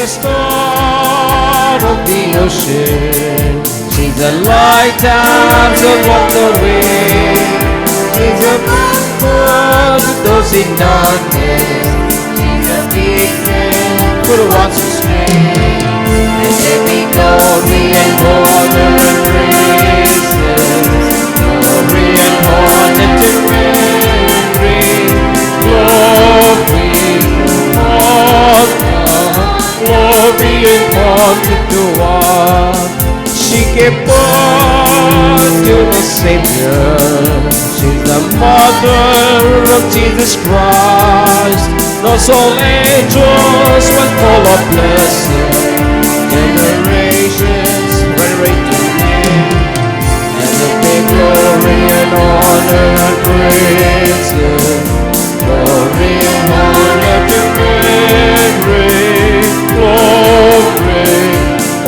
the star of the ocean. She's a lighthouse upon the wind. She's a comfort to those in darkness. She's a beacon for the ones who stray. And there be glory and honor and praises. Glory and honor to Mary. Glory, honor, glory and honor to us. She gave birth to the Savior. She's the mother of Jesus Christ. Those all angels were full of blessing. Generations venerate to Him. And the big glory and honor and praises. Glory and honor to Mary. Glory,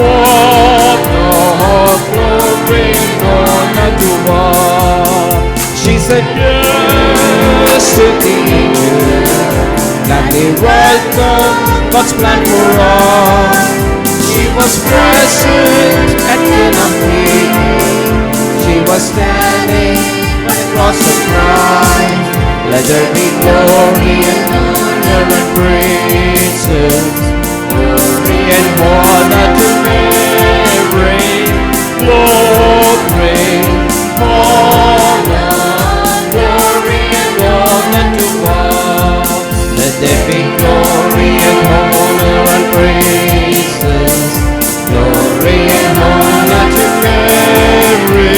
honor, glory and honor to us. She said yes to the angel. Gladly welcome God's plan for us. She was present at Cana of Galilee. She was standing by the cross of Christ. Let there be glory and honor and praises. Glory and honor to Mary. Glory, honor, glory and honor to God. Let there be glory and honor and praises. Glory and honor to Mary.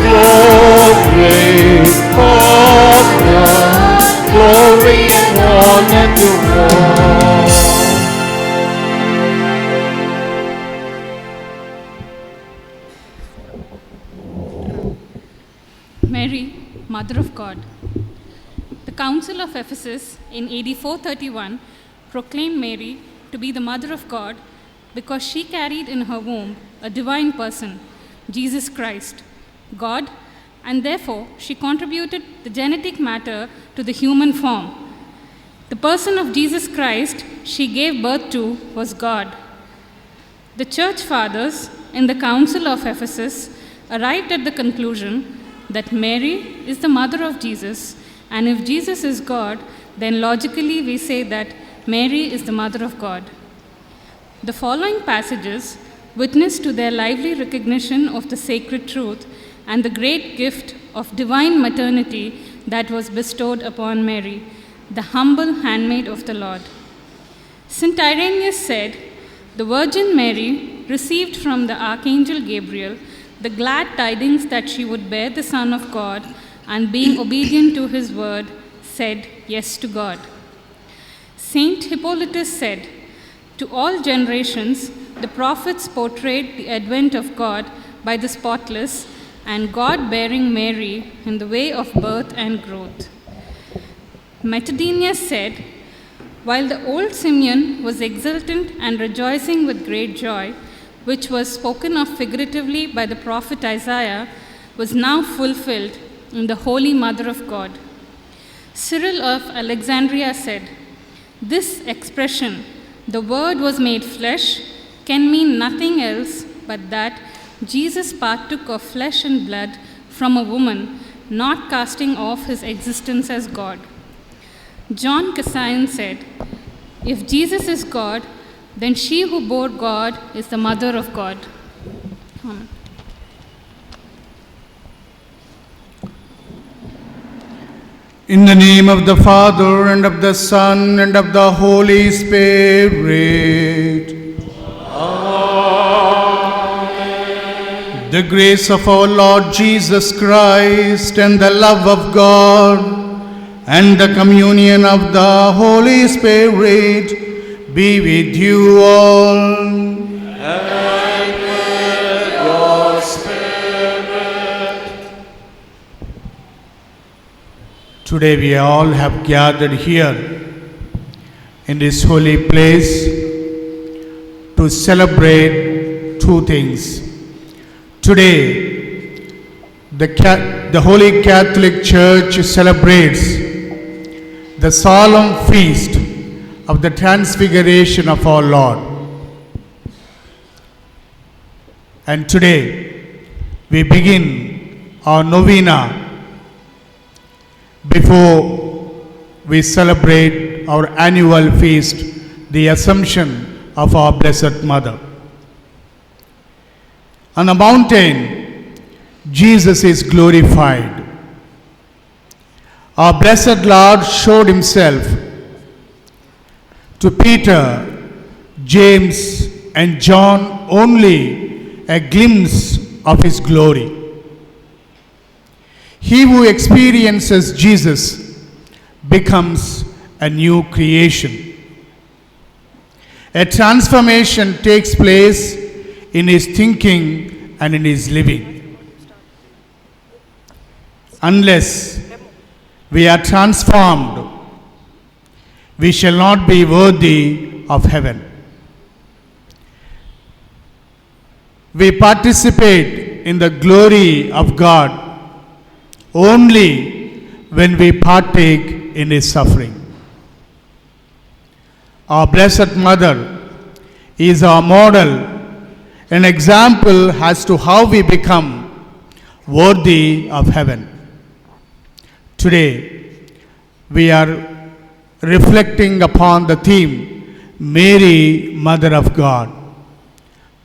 Glory, honor, glory and honor to God. Mary, Mother of God. The Council of Ephesus in AD 431 proclaimed Mary to be the Mother of God because she carried in her womb a divine person, Jesus Christ, God, and therefore she contributed the genetic matter to the human form. The person of Jesus Christ she gave birth to was God. The Church Fathers in the Council of Ephesus arrived at the conclusion that Mary is the mother of Jesus, and if Jesus is God, then logically we say that Mary is the mother of God. The following passages witness to their lively recognition of the sacred truth and the great gift of divine maternity that was bestowed upon Mary, the humble handmaid of the Lord. St. Irenaeus said, "The Virgin Mary received from the Archangel Gabriel the glad tidings that she would bear the Son of God, and being obedient to his word, said yes to God." Saint Hippolytus said, "To all generations, the prophets portrayed the advent of God by the spotless, and God bearing Mary in the way of birth and growth." Metadenius said, "While the old Simeon was exultant and rejoicing with great joy, which was spoken of figuratively by the prophet Isaiah, was now fulfilled in the Holy Mother of God." Cyril of Alexandria said, "This expression, 'the Word was made flesh,' can mean nothing else but that Jesus partook of flesh and blood from a woman, not casting off his existence as God." John Cassian said, "If Jesus is God, then she who bore God is the mother of God." Amen. In the name of the Father, and of the Son, and of the Holy Spirit. Amen. The grace of our Lord Jesus Christ, and the love of God, and the communion of the Holy Spirit be with you all. And with your spirit. Today we all have gathered here in this holy place to celebrate two things. Today, the Holy Catholic Church celebrates the solemn feast of the transfiguration of our Lord. And today we begin our novena before we celebrate our annual feast, the Assumption of our Blessed Mother. On the mountain, Jesus is glorified. Our blessed Lord showed himself to Peter, James, and John only a glimpse of his glory. He who experiences Jesus becomes a new creation. A transformation takes place in his thinking and in his living. Unless we are transformed, we shall not be worthy of heaven. We participate in the glory of God only when we partake in his suffering. Our Blessed Mother is our model, an example as to how we become worthy of heaven. Today, we are reflecting upon the theme, Mary, Mother of God.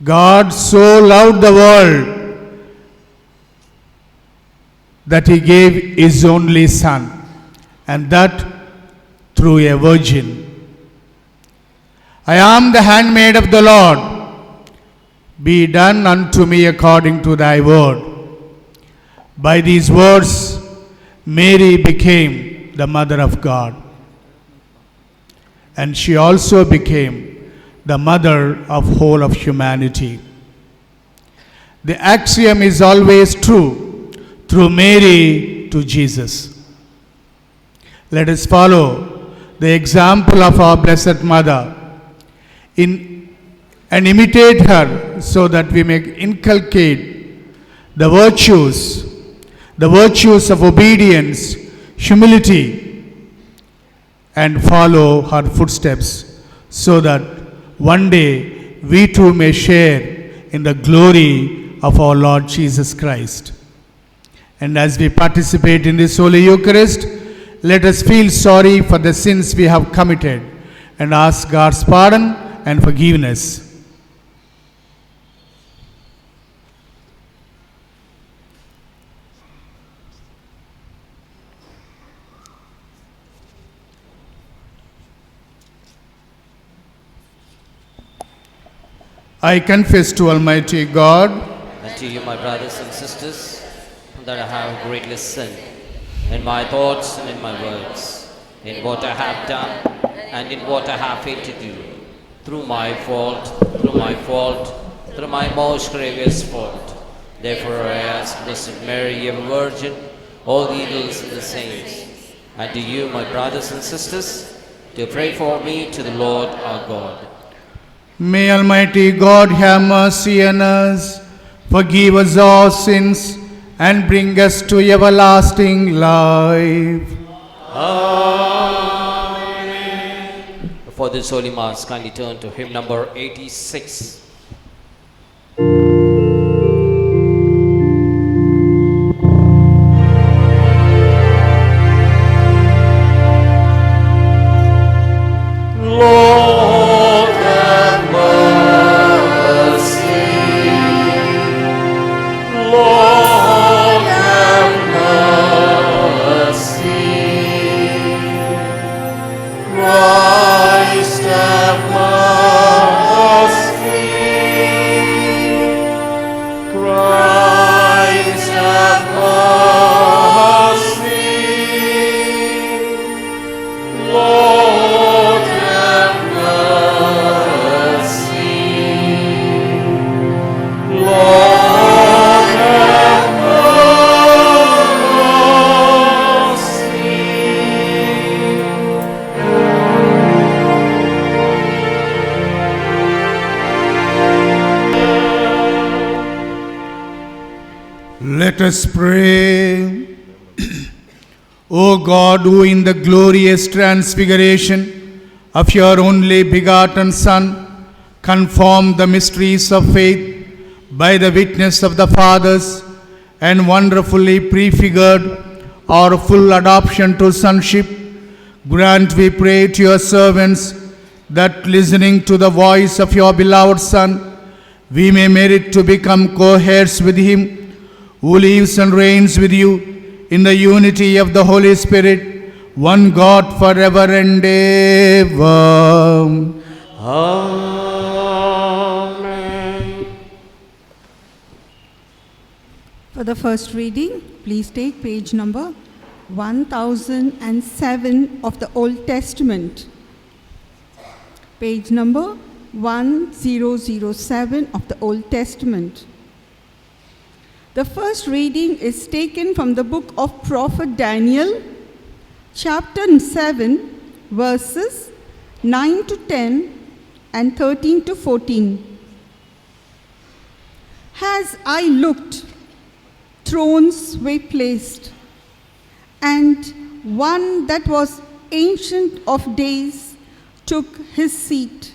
God so loved the world that he gave his only Son, and that through a virgin. I am the handmaid of the Lord. Be done unto me according to thy word. By these words, Mary became the Mother of God. And she also became the mother of whole of humanity. The axiom is always true, through Mary to Jesus. Let us follow the example of our Blessed Mother and imitate her so that we may inculcate the virtues of obedience, humility, and follow her footsteps so that one day we too may share in the glory of our Lord Jesus Christ. And as we participate in this Holy Eucharist, let us feel sorry for the sins we have committed and ask God's pardon and forgiveness. I confess to Almighty God And to you, my brothers and sisters, that I have greatly sinned in my thoughts and in my words, in what I have done and in what I have failed to do, through my fault, through my most grievous fault. Therefore I ask Blessed Mary, ever Virgin, all the angels and the saints, and to you, my brothers and sisters, to pray for me to the Lord our God. May Almighty God have mercy on us, forgive us our sins, and bring us to everlasting life. Amen. For this Holy Mass, kindly turn to hymn number 86. Lord, have mercy. Lord, have mercy. Christ, have mercy. Christ, have mercy. Lord, have mercy. Lord, have Let us pray. O God, who in the glorious transfiguration of your only begotten Son, confirm the mysteries of faith by the witness of the fathers, and wonderfully prefigured our full adoption to sonship, grant, we pray, to your servants that listening to the voice of your beloved Son, we may merit to become co-heirs with him, who lives and reigns with you in the unity of the Holy Spirit, one God forever and ever. Amen. For the first reading, please take page number 1007 of the Old Testament. Page number 1007 of the Old Testament. The first reading is taken from the book of Prophet Daniel, chapter 7, verses 9 to 10 and 13 to 14. As I looked, thrones were placed, and one that was ancient of days took his seat.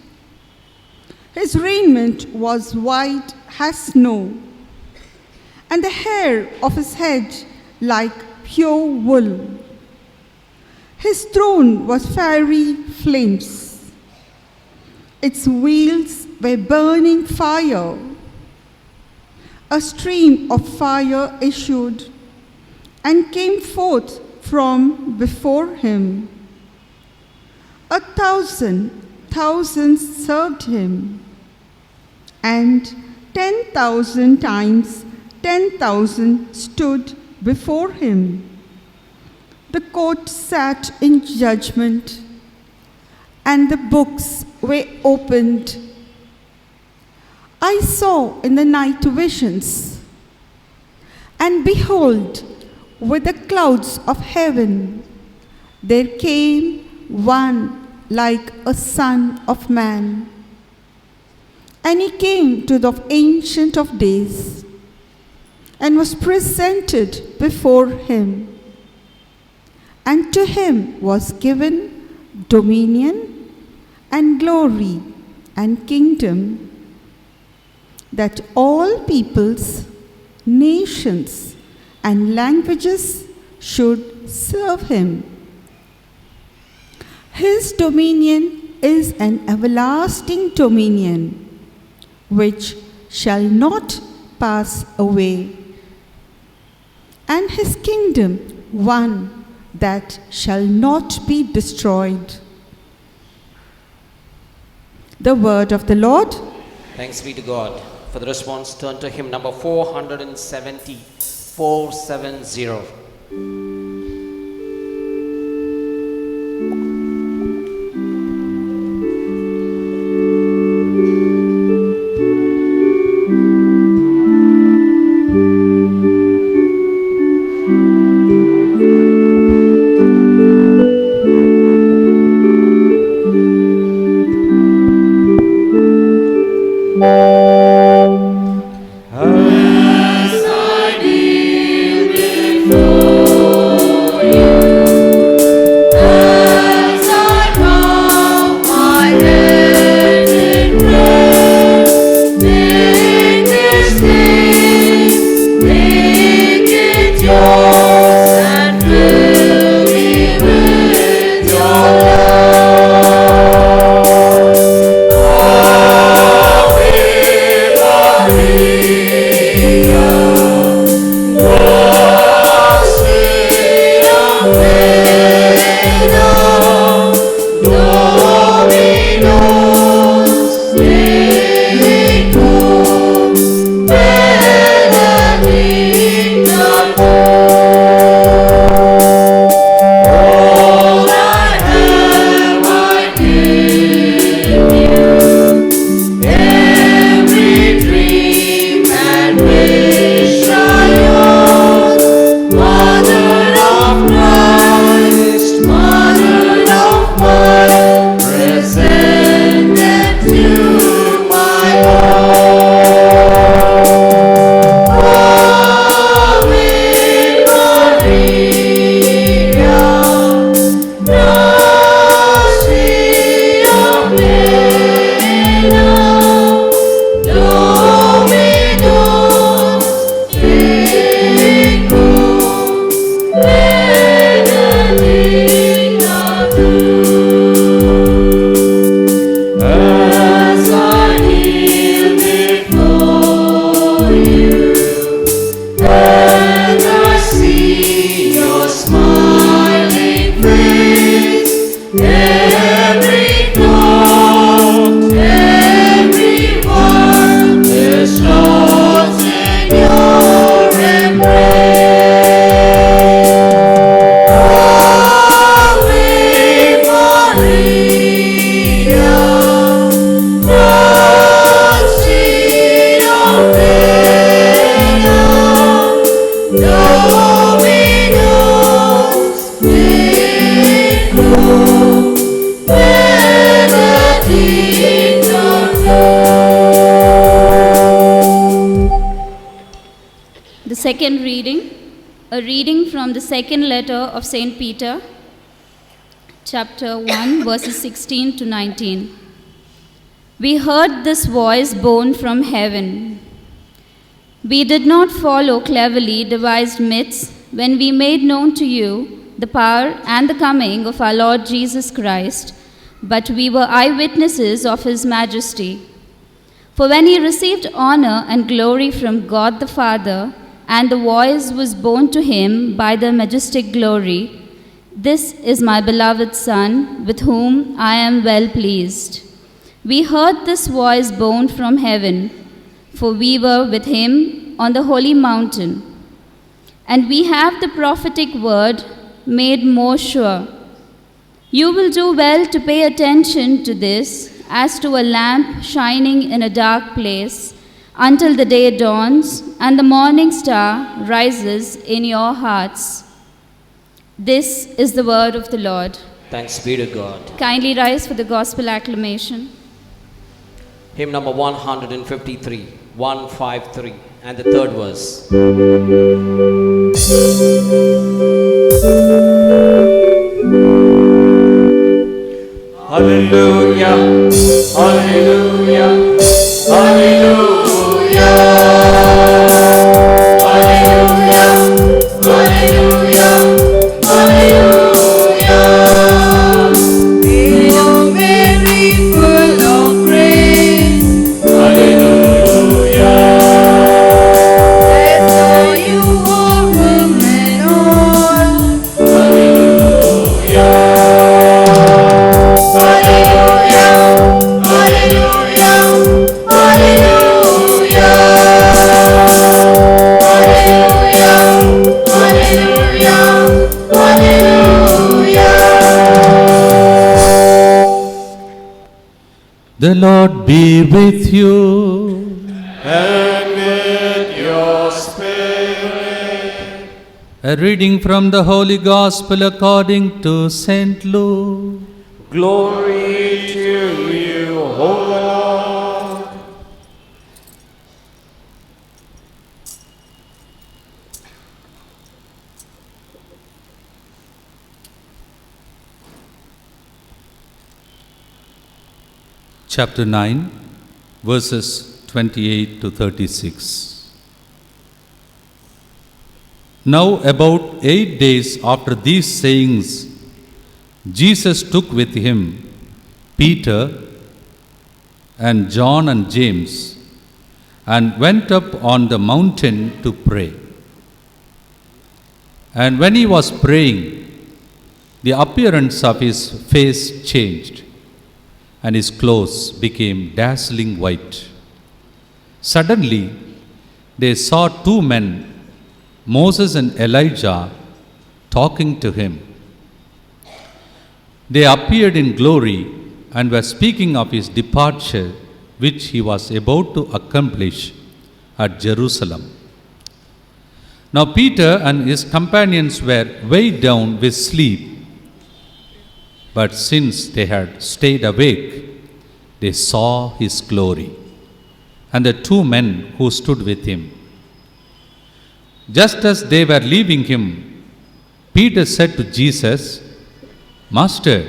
His raiment was white as snow, and the hair of his head like pure wool. His throne was fiery flames. Its wheels were burning fire. A stream of fire issued and came forth from before him. 1,000 thousands served him, and 10,000 times 10,000 stood before him. The court sat in judgment, and the books were opened. I saw in the night visions, and behold, with the clouds of heaven, there came one like a son of man. And he came to the Ancient of Days, and was presented before him. And to him was given dominion and glory and kingdom, that all peoples, nations, and languages should serve him. His dominion is an everlasting dominion, which shall not pass away, and his kingdom one that shall not be destroyed. The word of the Lord. Thanks be to God. For the response, turn to hymn number 470, 470. As I kneel before second reading, a reading from the second letter of St. Peter, chapter 1, verses 16 to 19. We heard this voice borne from heaven. We did not follow cleverly devised myths when we made known to you the power and the coming of our Lord Jesus Christ, but we were eyewitnesses of his majesty. For when he received honor and glory from God the Father, and the voice was borne to him by the majestic glory, "This is my beloved Son, with whom I am well pleased." We heard this voice borne from heaven, for we were with him on the holy mountain. And we have the prophetic word made more sure. You will do well to pay attention to this as to a lamp shining in a dark place until the day dawns and the morning star rises in your hearts. This is the word of the Lord. Thanks be to God. Kindly rise for the gospel acclamation. Hymn number 153, 153, and the third verse. Hallelujah, hallelujah, hallelujah, hallelujah, hallelujah, hallelujah. Hail Mary, full of grace, Hallelujah. blessed are you all women all. Hallelujah. Hallelujah. Hallelujah. Hallelujah. Hallelujah. Hallelujah. Hallelujah. The Lord be with you. And with your spirit. A reading from the Holy Gospel according to St. Luke. Glory to you, O Lord. Chapter 9, verses 28 to 36. Now, about 8 days after these sayings, Jesus took with him Peter and John and James and went up on the mountain to pray. And when he was praying, the appearance of his face changed, and his clothes became dazzling white. Suddenly, they saw two men, Moses and Elijah, talking to him. They appeared in glory and were speaking of his departure, which he was about to accomplish at Jerusalem. Now Peter and his companions were weighed down with sleep, but since they had stayed awake, they saw his glory and the two men who stood with him. Just as they were leaving him, Peter said to Jesus, "Master,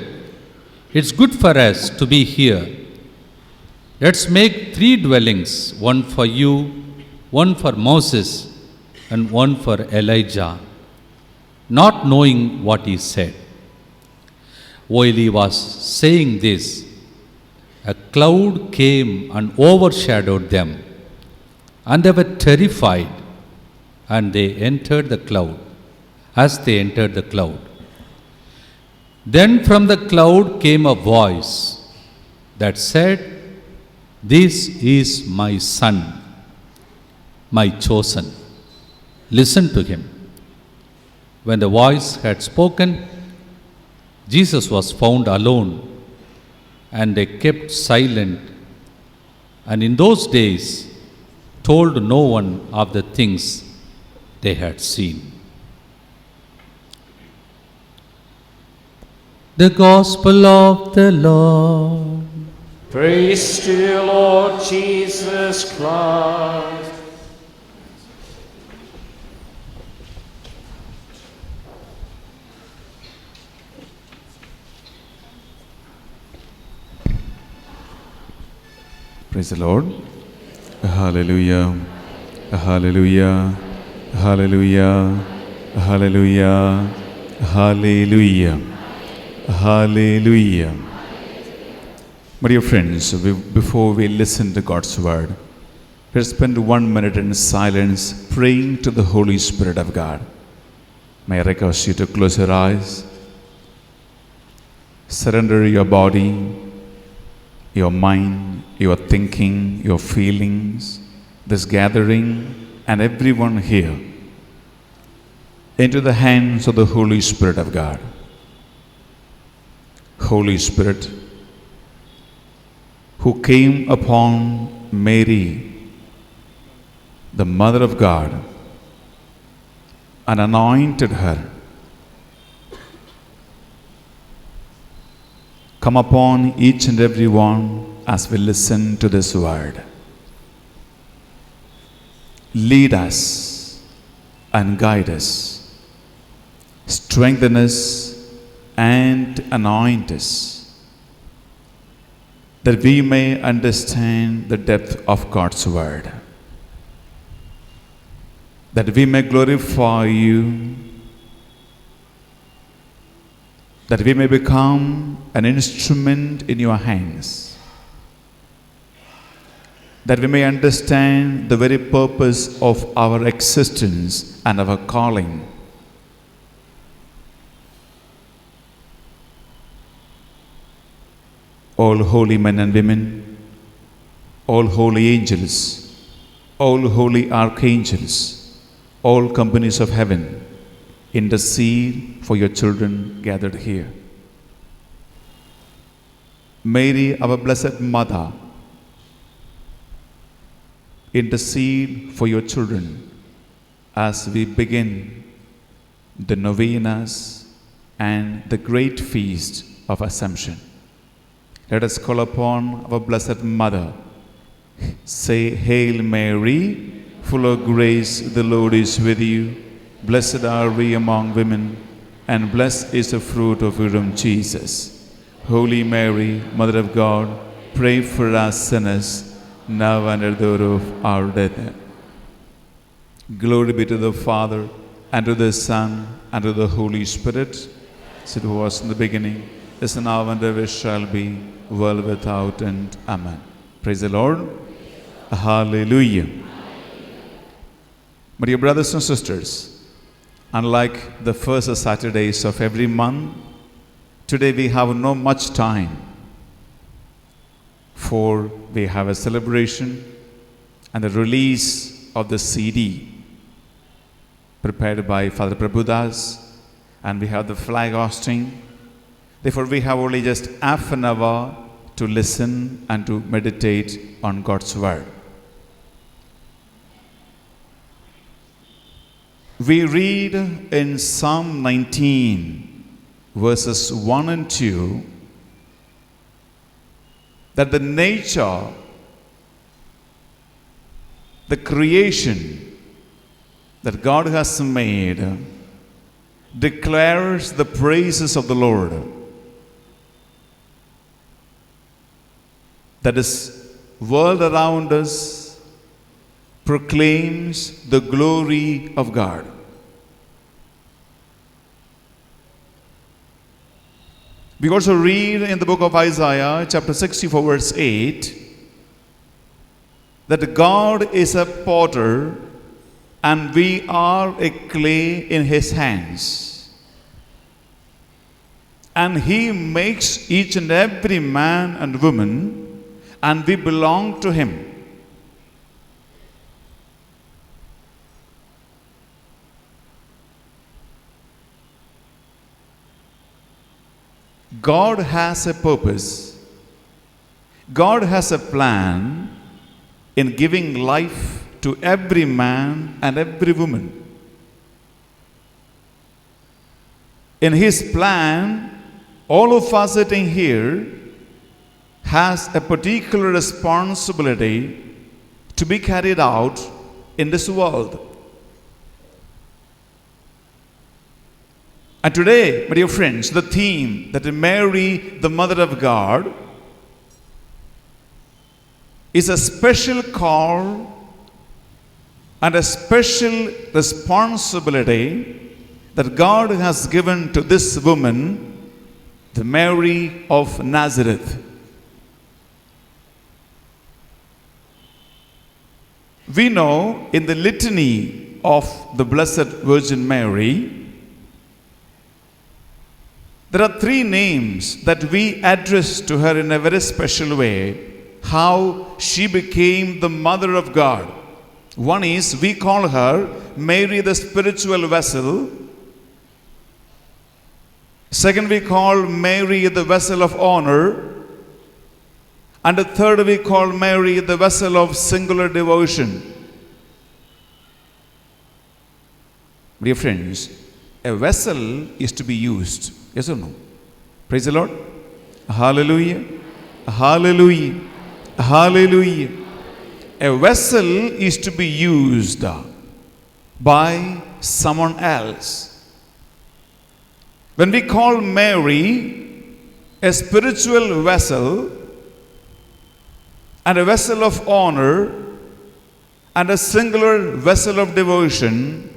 it's good for us to be here. Let's make 3 dwellings, one for you, one for Moses, and one for Elijah," not knowing what he said. While he was saying this, a cloud came and overshadowed them, and they were terrified, and they entered the cloud. As they entered the cloud, then from the cloud came a voice that said, "This is my Son, my chosen. Listen to him." When the voice had spoken, Jesus was found alone, and they kept silent, and in those days told no one of the things they had seen. The Gospel of the Lord. Praise to you, Lord Jesus Christ. Praise the Lord. Hallelujah. Hallelujah. Hallelujah. Hallelujah. Hallelujah. Hallelujah. My dear friends, before we listen to God's word, let's spend 1 minute in silence praying to the Holy Spirit of God. May I request you to close your eyes, surrender your body, your mind, your thinking, your feelings, this gathering, and everyone here into the hands of the Holy Spirit of God. Holy Spirit, who came upon Mary, the Mother of God, and anointed her, come upon each and every one as we listen to this word. Lead us and guide us, strengthen us and anoint us, that we may understand the depth of God's word, that we may glorify you, that we may become an instrument in your hands, that we may understand the very purpose of our existence and our calling. All holy men and women, all holy angels, all holy archangels, all companies of heaven, intercede for your children gathered here. Mary, our blessed Mother, intercede for your children as we begin the novenas and the great feast of Assumption. Let us call upon our blessed Mother. Say, Hail Mary, full of grace, the Lord is with you. Blessed are we among women, and blessed is the fruit of your womb, Jesus. Holy Mary, Mother of God, pray for us sinners, now and at the hour of our death. Glory be to the Father, and to the Son, and to the Holy Spirit, as it was in the beginning, is now, and ever shall be, world without end. Amen. Praise the Lord. Hallelujah. My dear brothers and sisters, unlike the first Saturdays of every month, today we have no much time, for we have a celebration and the release of the CD prepared by Father Prabhudas, and we have the flag hosting. Therefore, we have only just half an hour to listen and to meditate on God's word. We read in Psalm 19, verses 1 and 2, that the nature, the creation that God has made, declares the praises of the Lord. That this world around us proclaims the glory of God. We also read in the book of Isaiah, chapter 64, verse 8, that God is a potter and we are a clay in his hands. And he makes each and every man and woman, and we belong to him. God has a purpose. God has a plan in giving life to every man and every woman. In his plan, all of us sitting here has a particular responsibility to be carried out in this world. And today, my dear friends, the theme that Mary, the Mother of God, is a special call and a special responsibility that God has given to this woman, the Mary of Nazareth. We know in the litany of the Blessed Virgin Mary, there are three names that we address to her in a very special way, how she became the Mother of God. One is, we call her Mary the spiritual vessel. Second, we call Mary the vessel of honor. And the third, we call Mary the vessel of singular devotion. Dear friends, a vessel is to be used. Yes or no? Praise the Lord. Hallelujah. Hallelujah. Hallelujah. A vessel is to be used by someone else. When we call Mary a spiritual vessel and a vessel of honor and a singular vessel of devotion,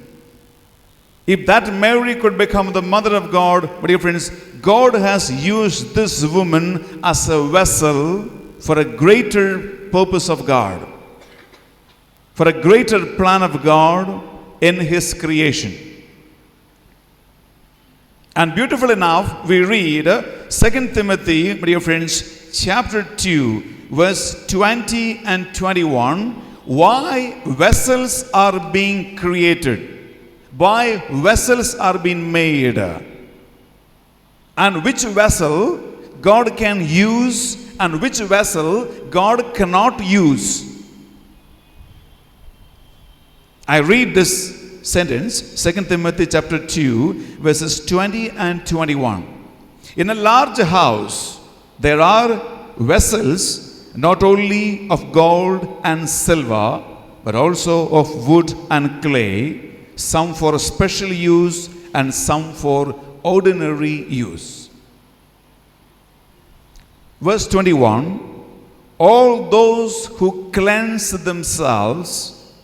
if that Mary could become the Mother of God, but dear friends, God has used this woman as a vessel for a greater purpose of God, for a greater plan of God in His creation. And beautiful enough, we read 2 Timothy, my dear friends, chapter 2, verse 20 and 21, why vessels are being created, why vessels are being made, and which vessel God can use and which vessel God cannot use. I read this sentence, 2 Timothy chapter 2, verses 20 and 21. In a large house, there are vessels not only of gold and silver, but also of wood and clay, some for special use and some for ordinary use. Verse 21, all those who cleanse themselves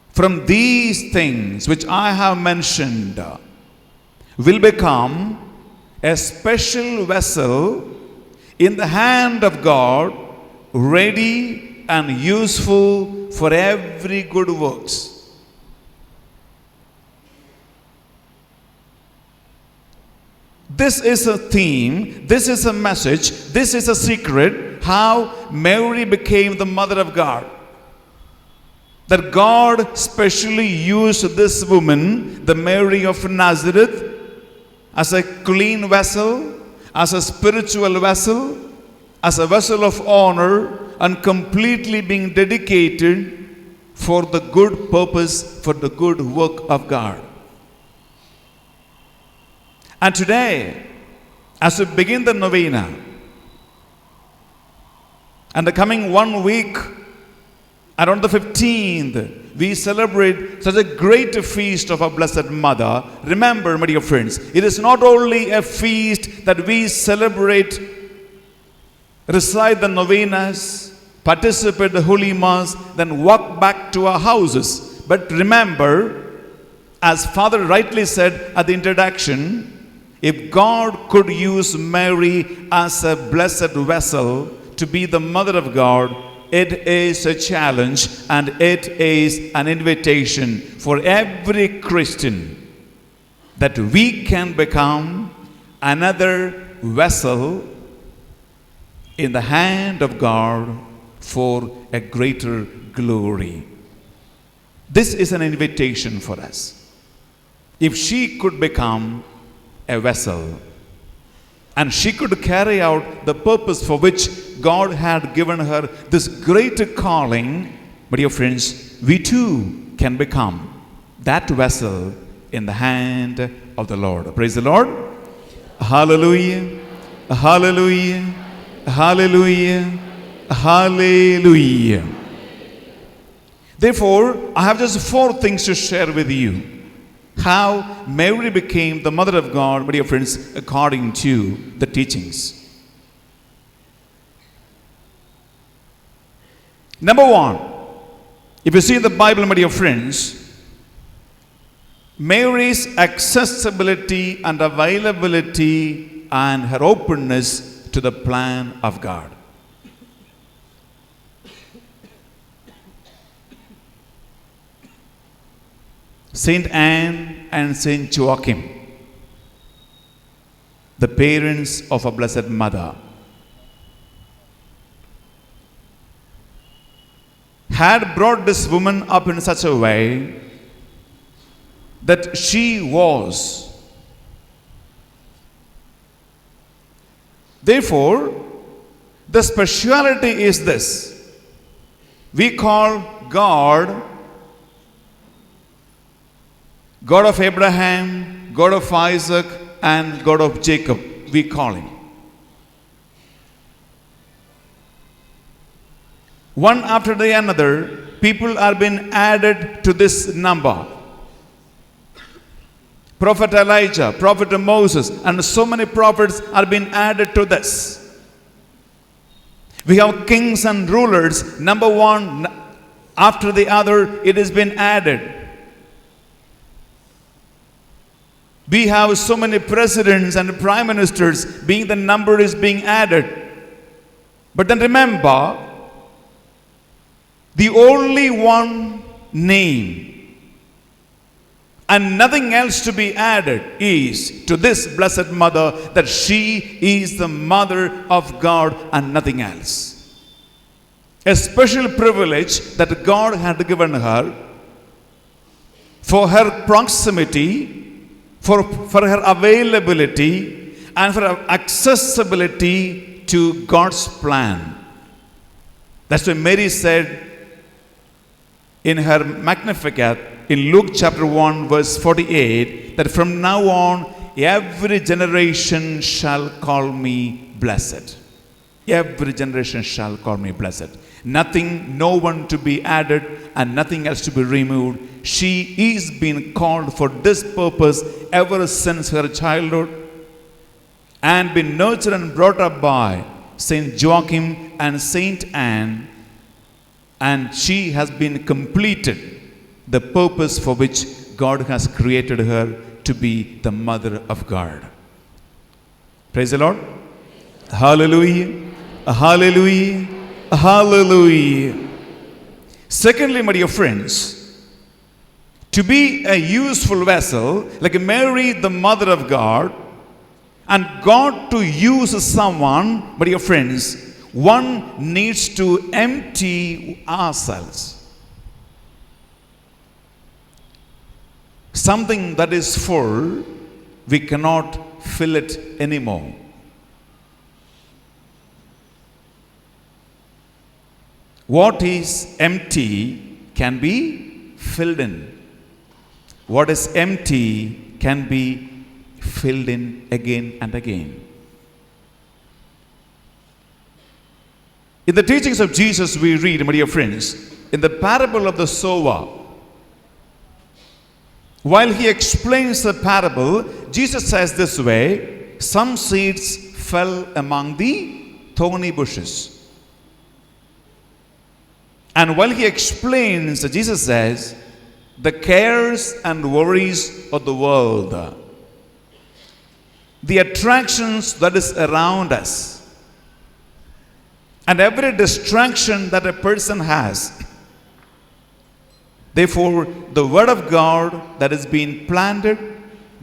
from these things which I have mentioned will become a special vessel in the hand of God, ready and useful for every good works. This is a theme, this is a message, this is a secret, how Mary became the Mother of God. That God specially used this woman, the Mary of Nazareth, as a clean vessel, as a spiritual vessel, as a vessel of honor, and completely being dedicated for the good purpose, for the good work of God. And today, as we begin the novena, and the coming 1 week, and on the 15th, we celebrate such a great feast of our Blessed Mother. Remember, my dear friends, it is not only a feast that we celebrate, recite the novenas, participate the Holy Mass, then walk back to our houses. But remember, as Father rightly said at the introduction, if God could use Mary as a blessed vessel to be the Mother of God, it is a challenge and it is an invitation for every Christian that we can become another vessel in the hand of God for a greater glory. This is an invitation for us. If she could become a vessel, and she could carry out the purpose for which God had given her this great calling, my dear friends, we too can become that vessel in the hand of the Lord. Praise the Lord. Hallelujah. Hallelujah. Hallelujah. Hallelujah. Therefore, I have just 4 things to share with you. How Mary became the Mother of God, my dear friends, according to the teachings. Number one, if you see the Bible, my dear friends, Mary's accessibility and availability and her openness to the plan of God. Saint Anne and Saint Joachim, the parents of a Blessed Mother, had brought this woman up in such a way that she was. Therefore, the speciality is this. We call God God of Abraham, God of Isaac, and God of Jacob. We call him. One after the another, people are being added to this number. Prophet Elijah, Prophet Moses, and so many prophets are being added to this. We have kings and rulers, number one after the other, it has been added. We have so many presidents and prime ministers, being the number is being added. But then remember, the only one name and nothing else to be added is to this Blessed Mother, that she is the Mother of God and nothing else. A special privilege that God had given her for her proximity, for her availability, and for her accessibility to God's plan. That's why Mary said in her Magnificat in Luke chapter 1 verse 48 that from now on every generation shall call me blessed. Every generation shall call me blessed. Nothing, no one to be added and nothing else to be removed. She is being called for this purpose ever since her childhood and been nurtured and brought up by Saint Joachim and Saint Anne, and she has been completed the purpose for which God has created her to be the Mother of God. Praise the Lord. Hallelujah. Hallelujah. Hallelujah. Secondly, my dear friends, to be a useful vessel, like Mary, the Mother of God, and God to use someone, my dear friends, one needs to empty ourselves. Something that is full, we cannot fill it anymore. What is empty can be filled in. What is empty can be filled in again and again. In the teachings of Jesus, we read, my dear friends, in the parable of the sower, while he explains the parable, Jesus says this way: some seeds fell among the thorny bushes. And while he explains, Jesus says, the cares and worries of the world, the attractions that is around us, and every distraction that a person has. Therefore, the word of God that is being planted,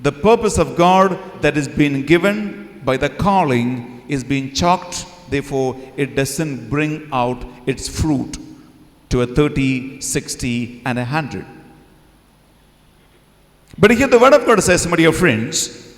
the purpose of God that is being given by the calling is being chalked. Therefore, it doesn't bring out its fruit to a 30, 60, and 100. But here the word of God says, my dear friends,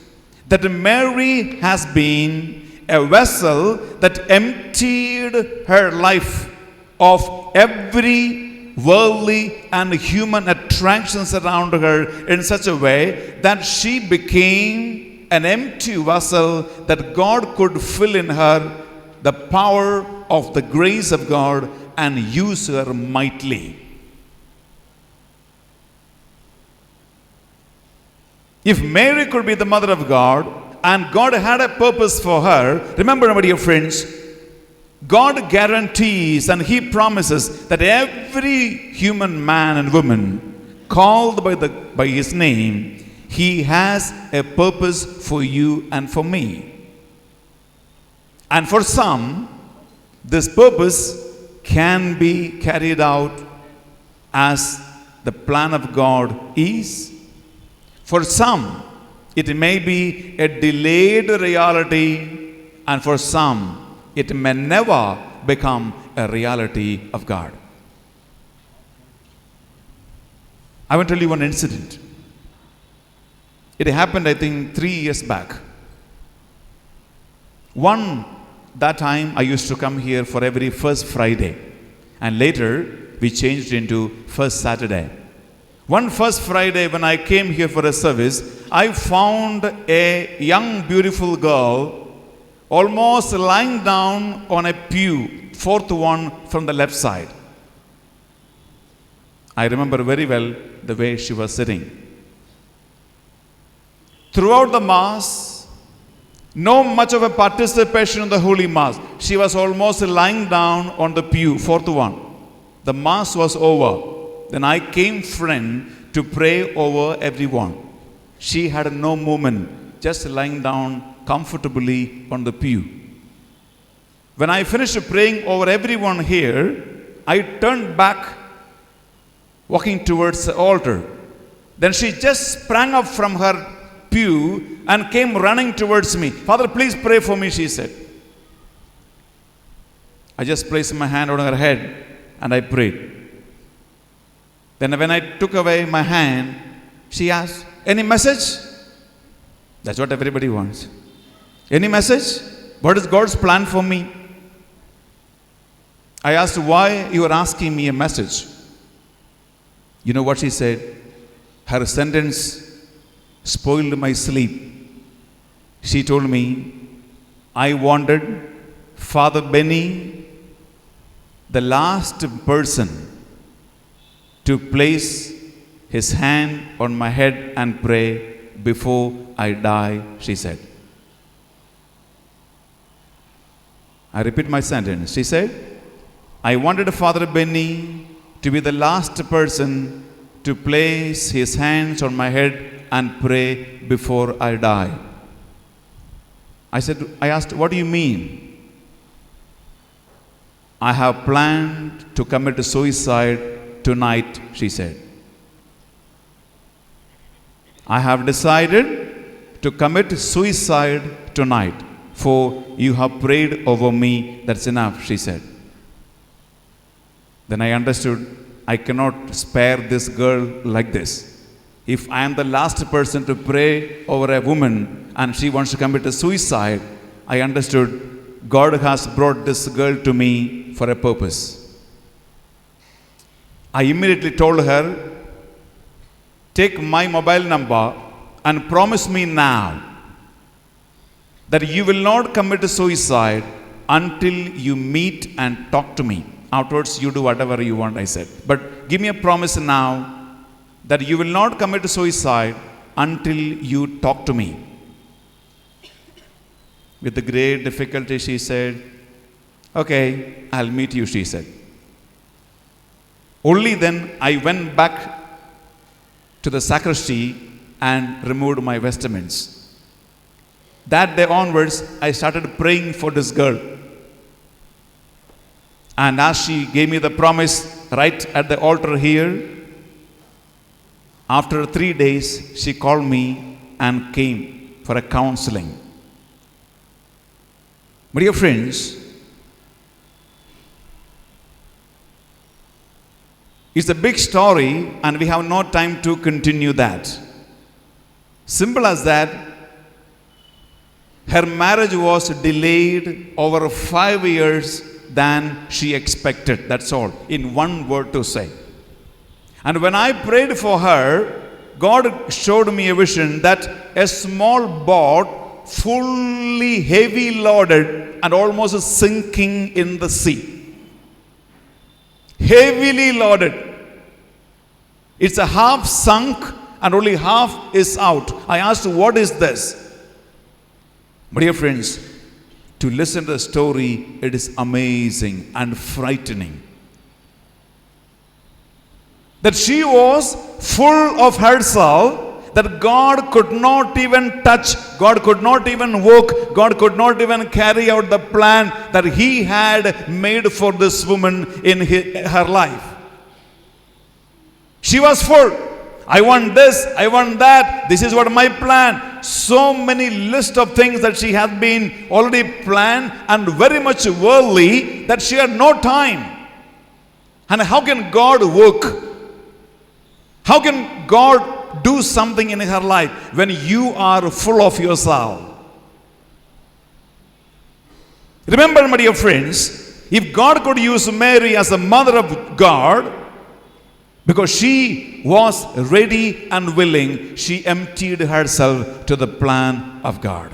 that Mary has been a vessel that emptied her life of every worldly and human attractions around her in such a way that she became an empty vessel that God could fill in her the power of the grace of God and use her mightily. If Mary could be the Mother of God and God had a purpose for her, remember, my dear friends, God guarantees and He promises that every human man and woman called by His name, He has a purpose for you and for me. And for some, this purpose can be carried out as the plan of God is. For some, it may be a delayed reality, and for some, it may never become a reality of God. I want to tell you one incident. It happened, I think, 3 years back. That time I used to come here for every first Friday, and later we changed into first Saturday. One first Friday when I came here for a service, I found a young beautiful girl almost lying down on a pew, fourth one from the left side. I remember very well the way she was sitting. Throughout the Mass, no much of a participation in the Holy Mass. She was almost lying down on the pew, fourth one. The Mass was over. Then I came front to pray over everyone. She had no movement, just lying down comfortably on the pew. When I finished praying over everyone here, I turned back, walking towards the altar. Then she just sprang up from her pew and came running towards me. Father, please pray for me, she said. I just placed my hand on her head and I prayed. Then when I took away my hand, she asked, any message? That's what everybody wants. Any message? What is God's plan for me? I asked why you are asking me a message. You know what she said? Her sentence spoiled my sleep. She told me, I wanted Father Benny, the last person, to place his hand on my head and pray before I die, she said. I repeat my sentence. She said, I wanted Father Benny to be the last person to place his hands on my head and pray before I die. I asked, what do you mean? I have planned to commit suicide tonight, she said. I have decided to commit suicide tonight, for you have prayed over me. That's enough, she said. Then I understood I cannot spare this girl like this. If I am the last person to pray over a woman and she wants to commit a suicide, I understood God has brought this girl to me for a purpose. I immediately told her, take my mobile number and promise me now that you will not commit suicide until you meet and talk to me. Afterwards, you do whatever you want, I said. But give me a promise now that you will not commit suicide until you talk to me. With the great difficulty, she said, okay, I'll meet you, she said. Only then I went back to the sacristy and removed my vestments. That day onwards, I started praying for this girl. And as she gave me the promise right at the altar here, after 3 days, she called me and came for a counseling. My dear friends, it's a big story and we have no time to continue that. Simple as that, her marriage was delayed over 5 years than she expected. That's all, in one word to say. And when I prayed for her, God showed me a vision that a small boat, fully heavy loaded and almost sinking in the sea. Heavily loaded. It's a half sunk and only half is out. I asked, what is this? My dear friends, to listen to the story, it is amazing and frightening. That she was full of herself, that God could not even touch, God could not even work, God could not even carry out the plan that He had made for this woman in her life. She was full. I want this, I want that, this is what my plan. So many list of things that she had been already planned and very much worldly that she had no time. And how can God work? How can God do something in her life when you are full of yourself? Remember, my dear friends, if God could use Mary as a mother of God, because she was ready and willing, she emptied herself to the plan of God.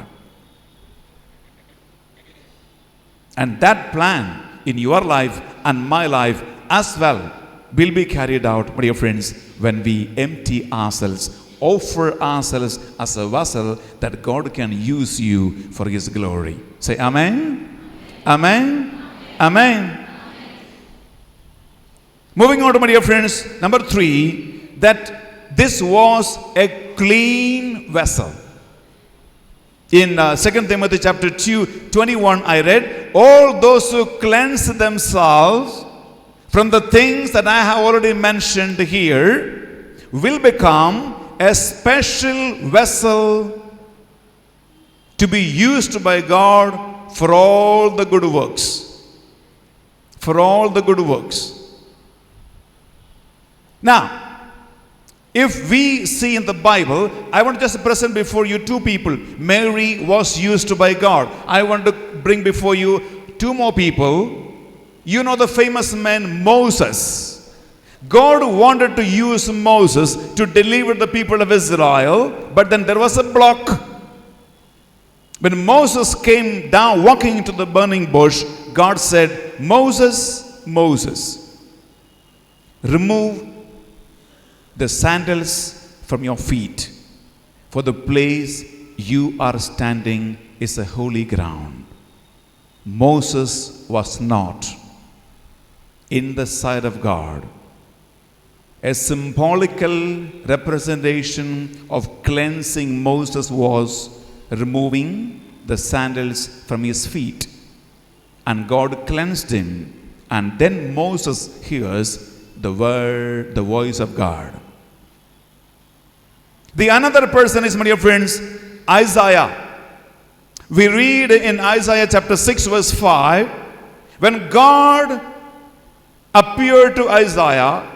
And that plan in your life and my life as well will be carried out, my dear friends, when we empty ourselves, offer ourselves as a vessel that God can use you for His glory. Say amen. Amen. Amen. Moving on to my dear friends, number 3, that this was a clean vessel. In 2 Timothy chapter 2:21, I read, all those who cleanse themselves from the things that I have already mentioned here will become a special vessel to be used by God for all the good works. For all the good works. Now, if we see in the Bible, I want to just present before you 2 people. Mary was used by God. I want to bring before you 2 more people. You know the famous man Moses. God wanted to use Moses to deliver the people of Israel, but then there was a block. When Moses came down walking into the burning bush, God said, Moses, Moses, remove the sandals from your feet, for the place you are standing is a holy ground. Moses was not in the sight of God a symbolical representation of cleansing. Moses was removing the sandals from his feet, and God cleansed him, and then Moses hears the word, the voice of God. The another person is, my dear friends, Isaiah. We read in Isaiah chapter 6 verse 5, when God appeared to Isaiah,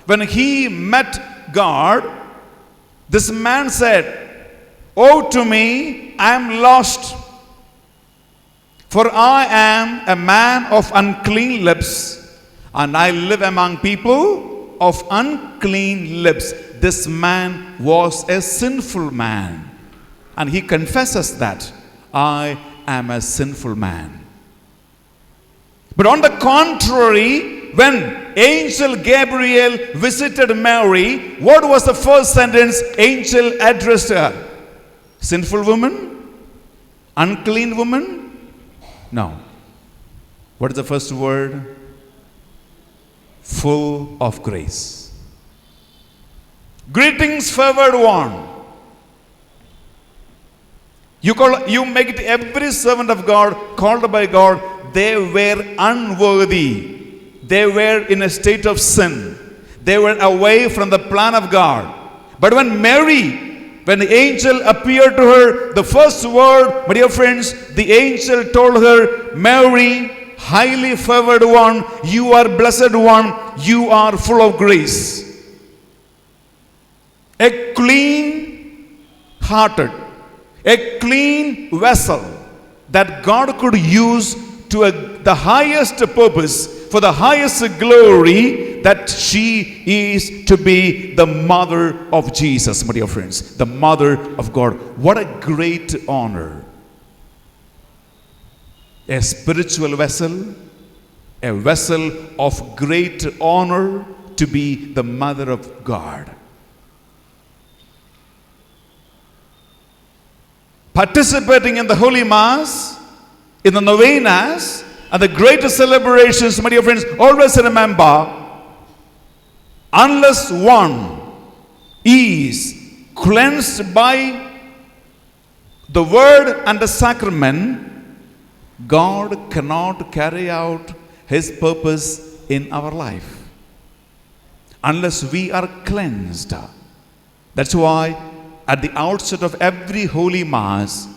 when he met God, this man said, "Woe to me, I am lost, for I am a man of unclean lips, and I live among people of unclean lips." This man was a sinful man, and he confesses that, I am a sinful man. But on the contrary, when angel Gabriel visited Mary, what was the first sentence angel addressed her? Sinful woman? Unclean woman? No. What is the first word? Full of grace. Greetings, favored one. You make it every servant of God, called by God, they were unworthy. They were in a state of sin. They were away from the plan of God. But when the angel appeared to her, the first word, my dear friends, the angel told her, Mary, highly favored one, you are blessed one, you are full of grace. A clean hearted, a clean vessel that God could use to the highest purpose, for the highest glory, that she is to be the mother of Jesus, my dear friends, the mother of God. What a great honor. A spiritual vessel, a vessel of great honor, to be the mother of God. Participating in the Holy Mass, In the novenas and the greatest celebrations, my dear friends, always remember, unless one is cleansed by the word and the sacrament, God cannot carry out His purpose in our life unless we are cleansed. That's why at the outset of every Holy Mass,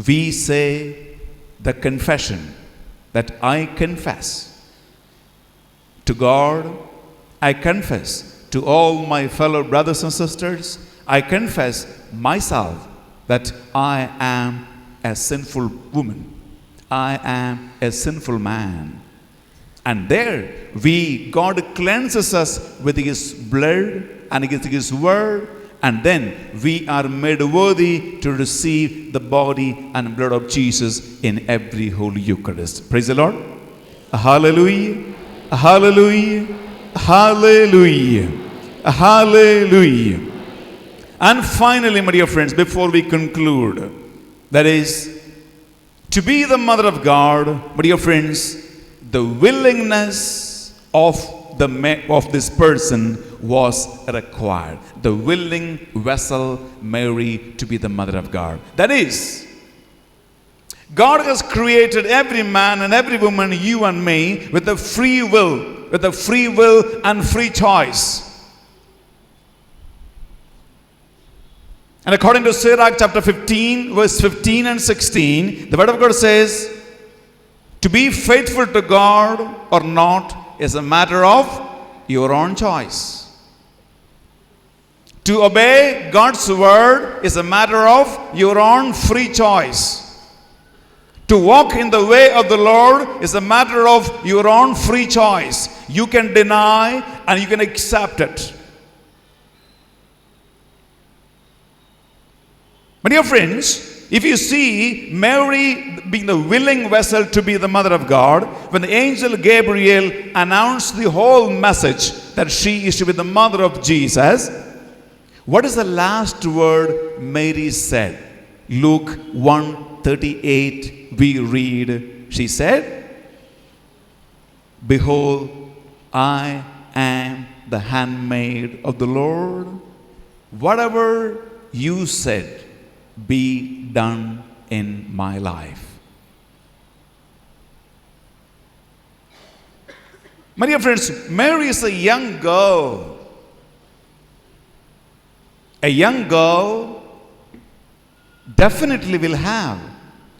we say the confession that I confess to God, I confess to all my fellow brothers and sisters, I confess myself that I am a sinful woman, I am a sinful man. And there God cleanses us with His blood and His word, and then we are made worthy to receive the body and blood of Jesus in every Holy Eucharist. Praise the Lord. Hallelujah. Hallelujah. Hallelujah. Hallelujah. And finally, my dear friends, before we conclude, that is, to be the mother of God, my dear friends, the willingness of this person was required. The willing vessel, Mary, to be the mother of God. That is, God has created every man and every woman, you and me, with a free will, and free choice. And according to Sirach chapter 15, verse 15 and 16, the word of God says, to be faithful to God or not is a matter of your own choice. To obey God's word is a matter of your own free choice. To walk in the way of the Lord is a matter of your own free choice. You can deny and you can accept it. My dear friends, if you see Mary being the willing vessel to be the mother of God, when the angel Gabriel announced the whole message that she is to be the mother of Jesus, what is the last word Mary said? Luke 1:38 we read, she said, behold, I am the handmaid of the Lord. Whatever you said, be done in my life. My dear friends, Mary is a young girl. A young girl definitely will have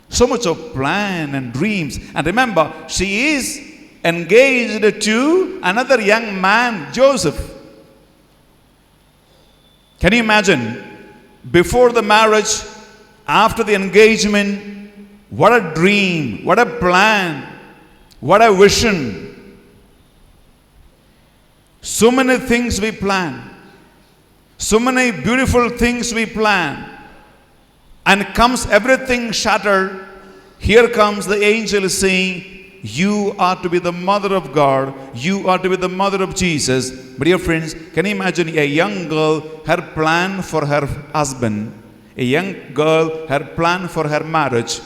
so much of plan and dreams. And remember, she is engaged to another young man, Joseph. Can you imagine? Before the marriage, after the engagement, what a dream, what a plan, what a vision. So many things we plan, so many beautiful things we plan, and comes everything shattered. Here comes the angel saying, you are to be the mother of God, you are to be the mother of Jesus. But dear friends, can you imagine a young girl, her plan for her husband, a young girl, her plan for her marriage,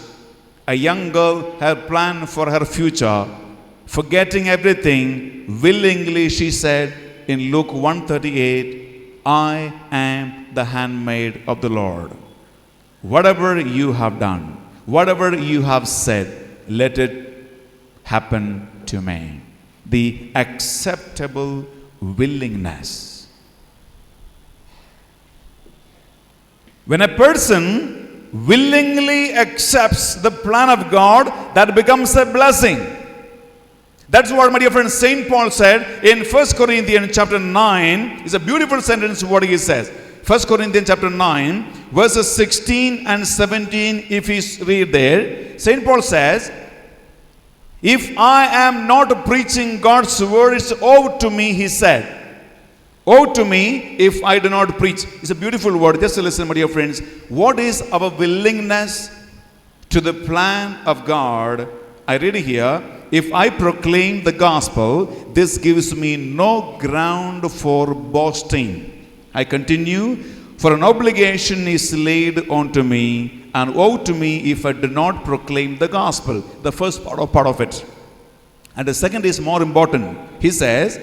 a young girl, her plan for her future, forgetting everything, willingly she said in Luke 1:38, I am the handmaid of the Lord. Whatever you have done, whatever you have said, let it happen to me. The acceptable willingness. When a person willingly accepts the plan of God, that becomes a blessing. That's what, my dear friend, St. Paul said in 1 Corinthians chapter 9. It's a beautiful sentence what he says. 1 Corinthians chapter 9, verses 16 and 17, if you read there, St. Paul says, if I am not preaching God's word, it's woe to me, he said. Woe to me if I do not preach. It's a beautiful word. Just listen, my dear friends. What is our willingness to the plan of God? I read here, if I proclaim the gospel, this gives me no ground for boasting. I continue, for an obligation is laid onto me, and woe to me if I do not proclaim the gospel. The first part of it. And the second is more important. He says,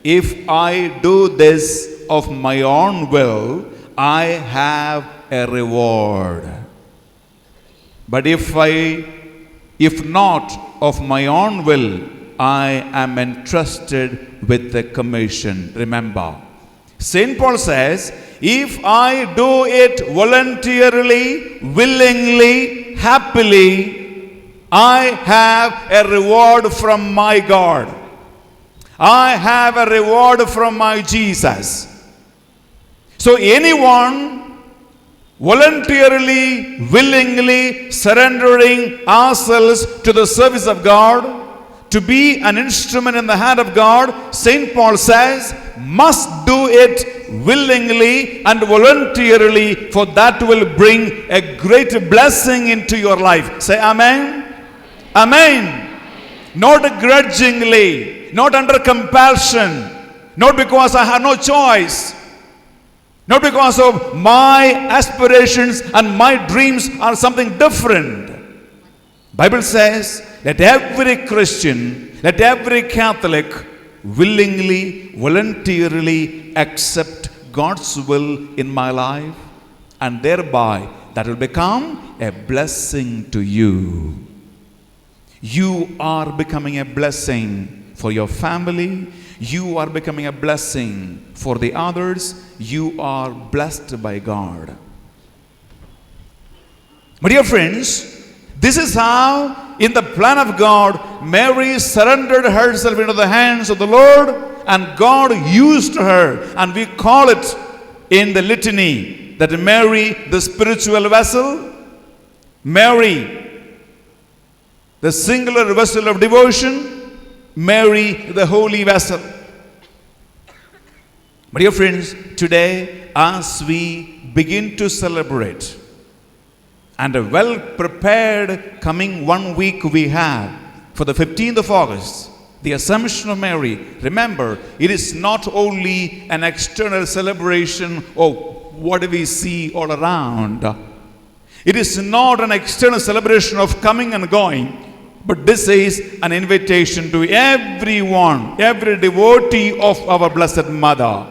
if I do this of my own will, I have a reward. But if not of my own will, I am entrusted with the commission. Remember, St. Paul says, if I do it voluntarily, willingly, happily, I have a reward from my God. I have a reward from my Jesus. So anyone voluntarily, willingly surrendering ourselves to the service of God, to be an instrument in the hand of God, St. Paul says, must do it willingly and voluntarily, for that will bring a great blessing into your life. Say amen. Amen. Not grudgingly, not under compulsion, not because I have no choice, not because of my aspirations and my dreams are something different. Bible says, let every Christian, let every Catholic willingly, voluntarily accept God's will in my life, and thereby that will become a blessing to you. You are becoming a blessing for your family. You are becoming a blessing for the others. You are blessed by God. My dear friends, this is how, in the plan of God, Mary surrendered herself into the hands of the Lord, and God used her. And we call it in the litany that Mary, the spiritual vessel, Mary, the singular vessel of devotion, Mary, the holy vessel. My dear friends, today, as we begin to celebrate, and a well-prepared coming 1 week we have for the 15th of August, the Assumption of Mary. Remember, it is not only an external celebration of what we see all around. It is not an external celebration of coming and going, but this is an invitation to everyone, every devotee of our Blessed Mother,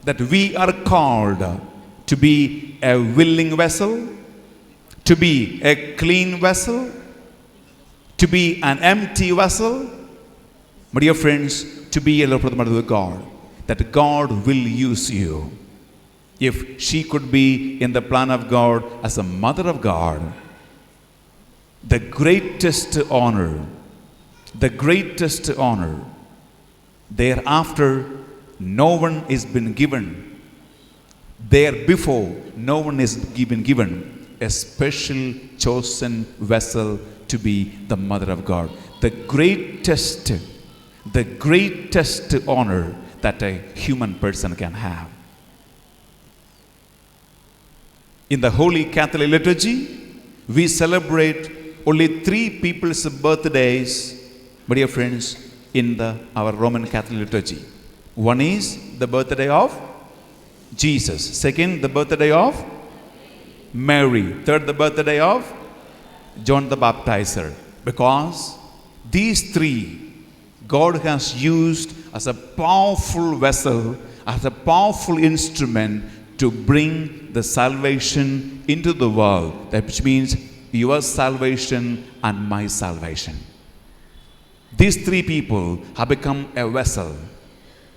that we are called to be a willing vessel, to be a clean vessel, to be an empty vessel. My dear friends, to be a love of the God, that God will use you. If she could be in the plan of God as a mother of God, the greatest honor, thereafter no one is been given. There before no one is given a special chosen vessel to be the mother of God. The greatest honor that a human person can have. In the Holy Catholic Liturgy, we celebrate only 3 people's birthdays, my dear friends, in our Roman Catholic Liturgy. One is the birthday of Jesus. Second, the birthday of Mary. Third, the birthday of John the Baptizer. Because these 3, God has used as a powerful vessel, as a powerful instrument to bring the salvation into the world. That which means your salvation and my salvation. These 3 people have become a vessel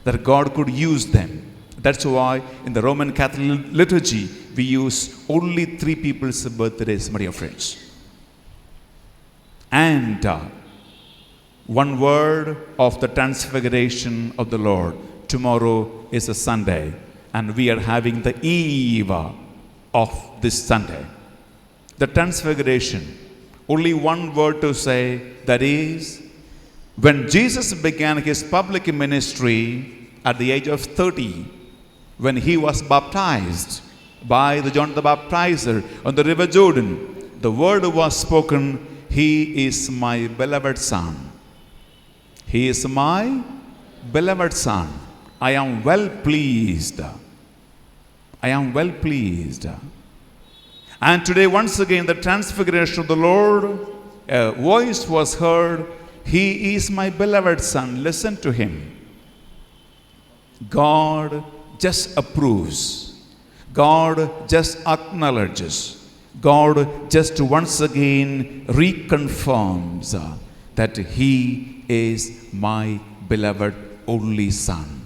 that God could use them. That's why in the Roman Catholic Liturgy, we use only 3 people's birthdays, my dear friends. And one word of the transfiguration of the Lord. Tomorrow is a Sunday, and we are having the eve of this Sunday. The transfiguration, only one word to say, that is, when Jesus began his public ministry at the age of 30, when he was baptized by John the Baptizer on the river Jordan, the word was spoken, "He is my beloved Son. He is my beloved Son. I am well pleased. I am well pleased." And today, once again, the transfiguration of the Lord, a voice was heard, "He is my beloved Son, listen to him." God just approves. God just acknowledges. God just once again reconfirms that He is my beloved only Son,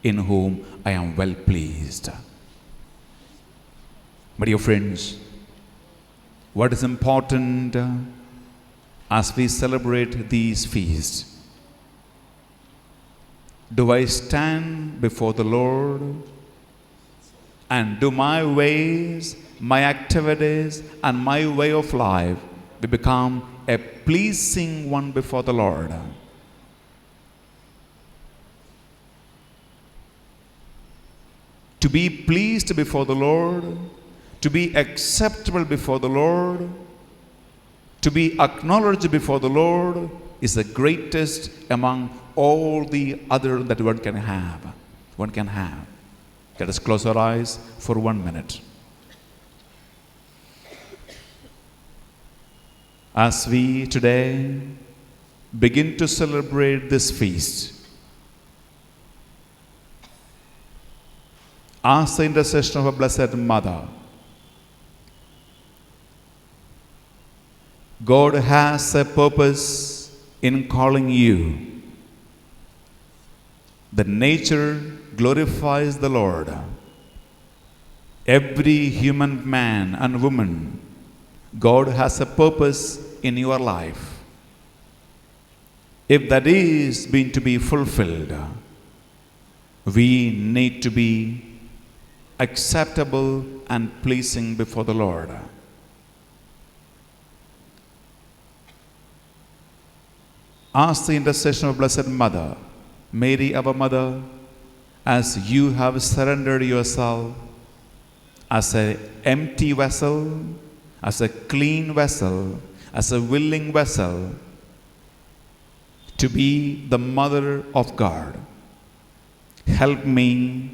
in whom I am well pleased. My dear friends, what is important as we celebrate these feasts? Do I stand before the Lord and do my ways, my activities, and my way of life to become a pleasing one before the Lord? To be pleased before the Lord, to be acceptable before the Lord, to be acknowledged before the Lord is the greatest among all the other that one can have. Let us close our eyes for 1 minute. As we today begin to celebrate this feast, ask the intercession of a Blessed Mother. God has a purpose in calling you. The nature glorifies the Lord. Every human man and woman, God has a purpose in your life. If that is being to be fulfilled, we need to be acceptable and pleasing before the Lord. Ask the intercession of Blessed Mother, Mary, our Mother, as you have surrendered yourself as an empty vessel, as a clean vessel, as a willing vessel, to be the Mother of God. Help me,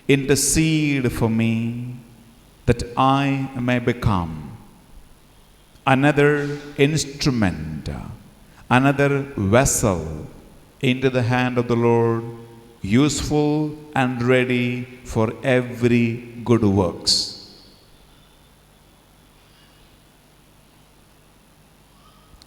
intercede for me, that I may become another instrument, another vessel into the hand of the Lord, useful and ready for every good works.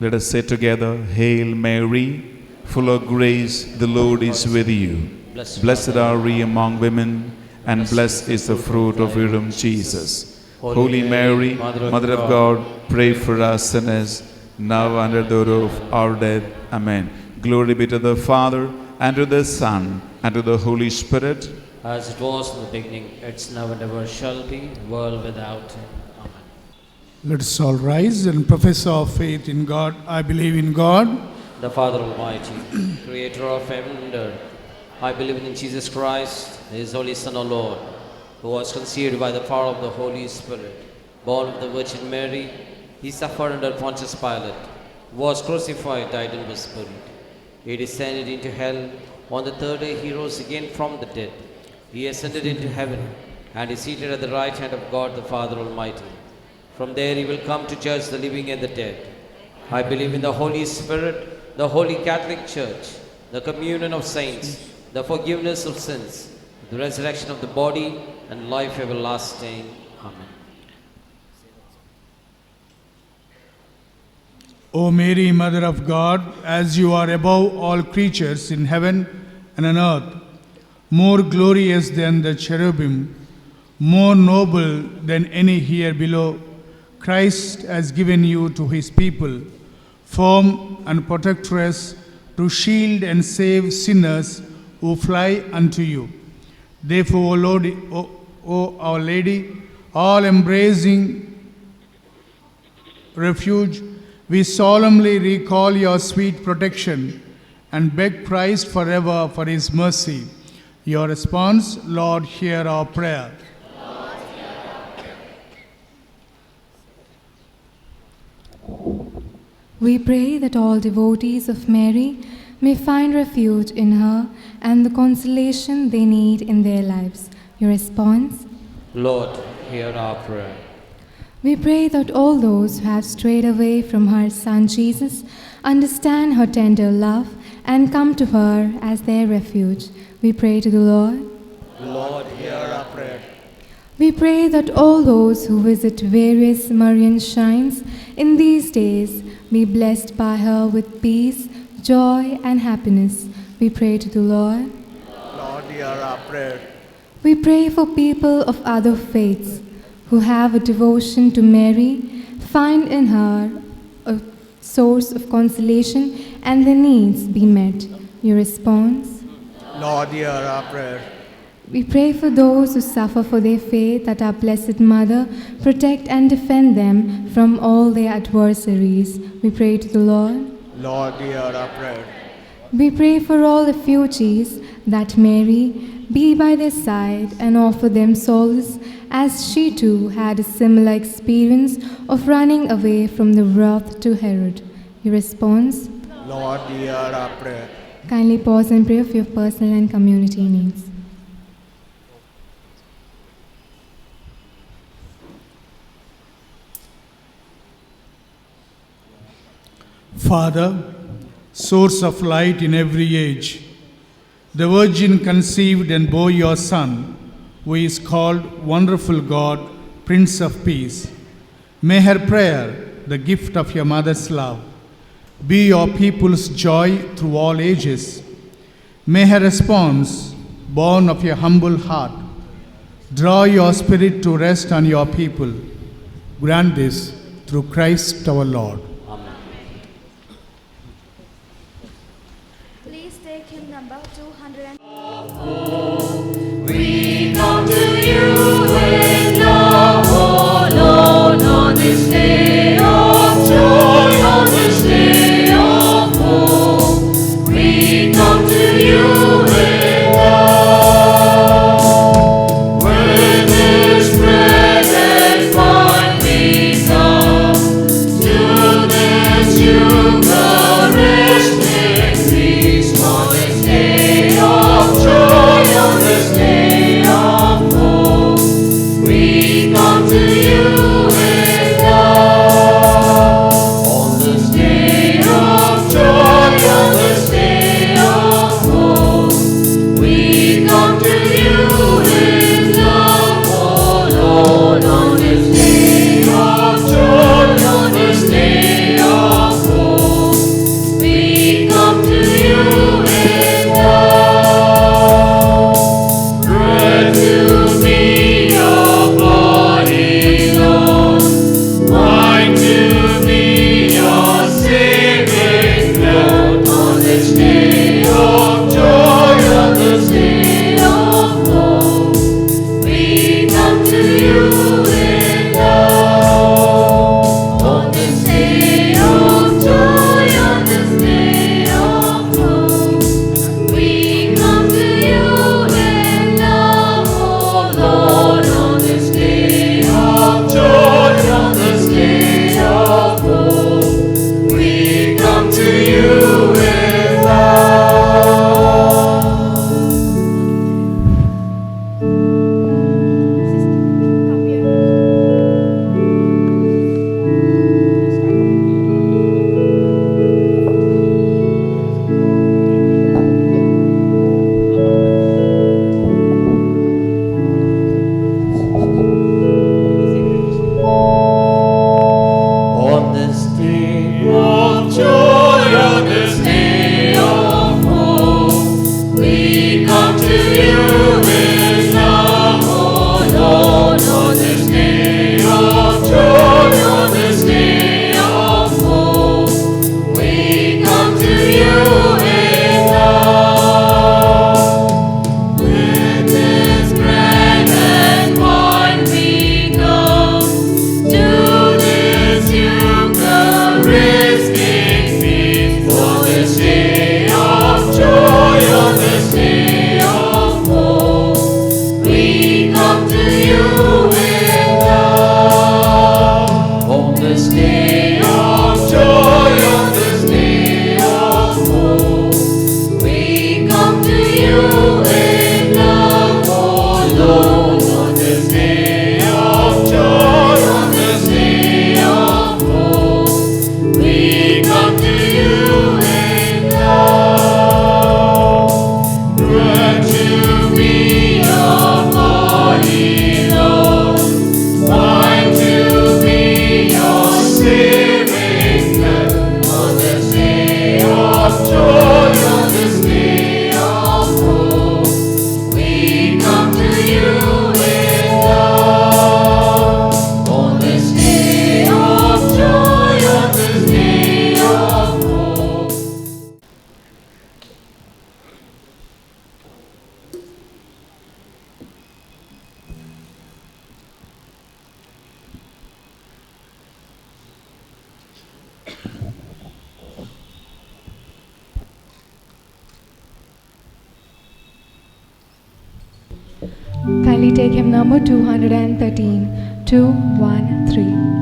Let us say together, Hail Mary, full of grace, the Lord is with you. Blessed are you among women, and blessed is the fruit of your womb, Jesus. Holy Mary, Mother of God, pray for us sinners, now and at the hour of our death. Amen. Glory be to the Father, and to the Son, and to the Holy Spirit. As it was in the beginning, it's now and ever shall be, world without end. Amen. Let us all rise and profess our faith in God. I believe in God, The Father Almighty, creator of heaven and earth. I believe in Jesus Christ, His Holy Son, our Lord, who was conceived by the power of the Holy Spirit, born of the Virgin Mary. He suffered under Pontius Pilate, was crucified, died, and was buried. He descended into hell. On the third day he rose again from the dead. He ascended into heaven, and is seated at the right hand of God the Father Almighty. From there he will come to judge the living and the dead. I believe in the Holy Spirit, the Holy Catholic Church, the communion of saints, the forgiveness of sins, the resurrection of the body, and life everlasting. Amen. O Mary, Mother of God, as you are above all creatures in heaven and on earth, more glorious than the cherubim, more noble than any here below, Christ has given you to his people, form and protectress, to shield and save sinners who fly unto you. Therefore, O Lord, O Our Lady, all embracing refuge, we solemnly recall your sweet protection and beg Christ forever for his mercy. Your response, Lord, hear our prayer. We pray that all devotees of Mary may find refuge in her and the consolation they need in their lives. Your response? Lord, hear our prayer. We pray that all those who have strayed away from her Son Jesus understand her tender love and come to her as their refuge. We pray to the Lord. Lord, hear our prayer. We pray that all those who visit various Marian shrines in these days be blessed by her with peace, joy, and happiness. We pray to the Lord. Lord, hear our prayer. We pray for people of other faiths who have a devotion to Mary, find in her a source of consolation, and their needs be met. Your response? Lord, hear our prayer. We pray for those who suffer for their faith, that our Blessed Mother protect and defend them from all their adversaries. We pray to the Lord. Lord, hear our prayer. We pray for all refugees, that Mary be by their side and offer them solace, as she too had a similar experience of running away from the wrath to Herod. Your response? Lord, hear our prayer. Kindly pause and pray for your personal and community needs. Father, source of light in every age, the Virgin conceived and bore your Son, who is called Wonderful God, Prince of Peace. May her prayer, the gift of your mother's love, be your people's joy through all ages. May her response, born of your humble heart, draw your spirit to rest on your people. Grant this through Christ our Lord. Please take hymn number 200. We come to you with love, oh Lord, on this day of joy, on this day of hope. We come to you with love. With this bread and wine we come to this Eucharistic feast on this day of joy, on this day of hope. We come to you with love. On this day of joy, on this day of hope. We come to you with love, oh Lord, on this day of joy, on this day of hope. We come to you with love. Bread to be your body, Lord. Wine to be your saving blood. On this day of joy, on this day of hope. We come to you with love. On this day of joy, on this day of Kindly take hymn number 213, 213.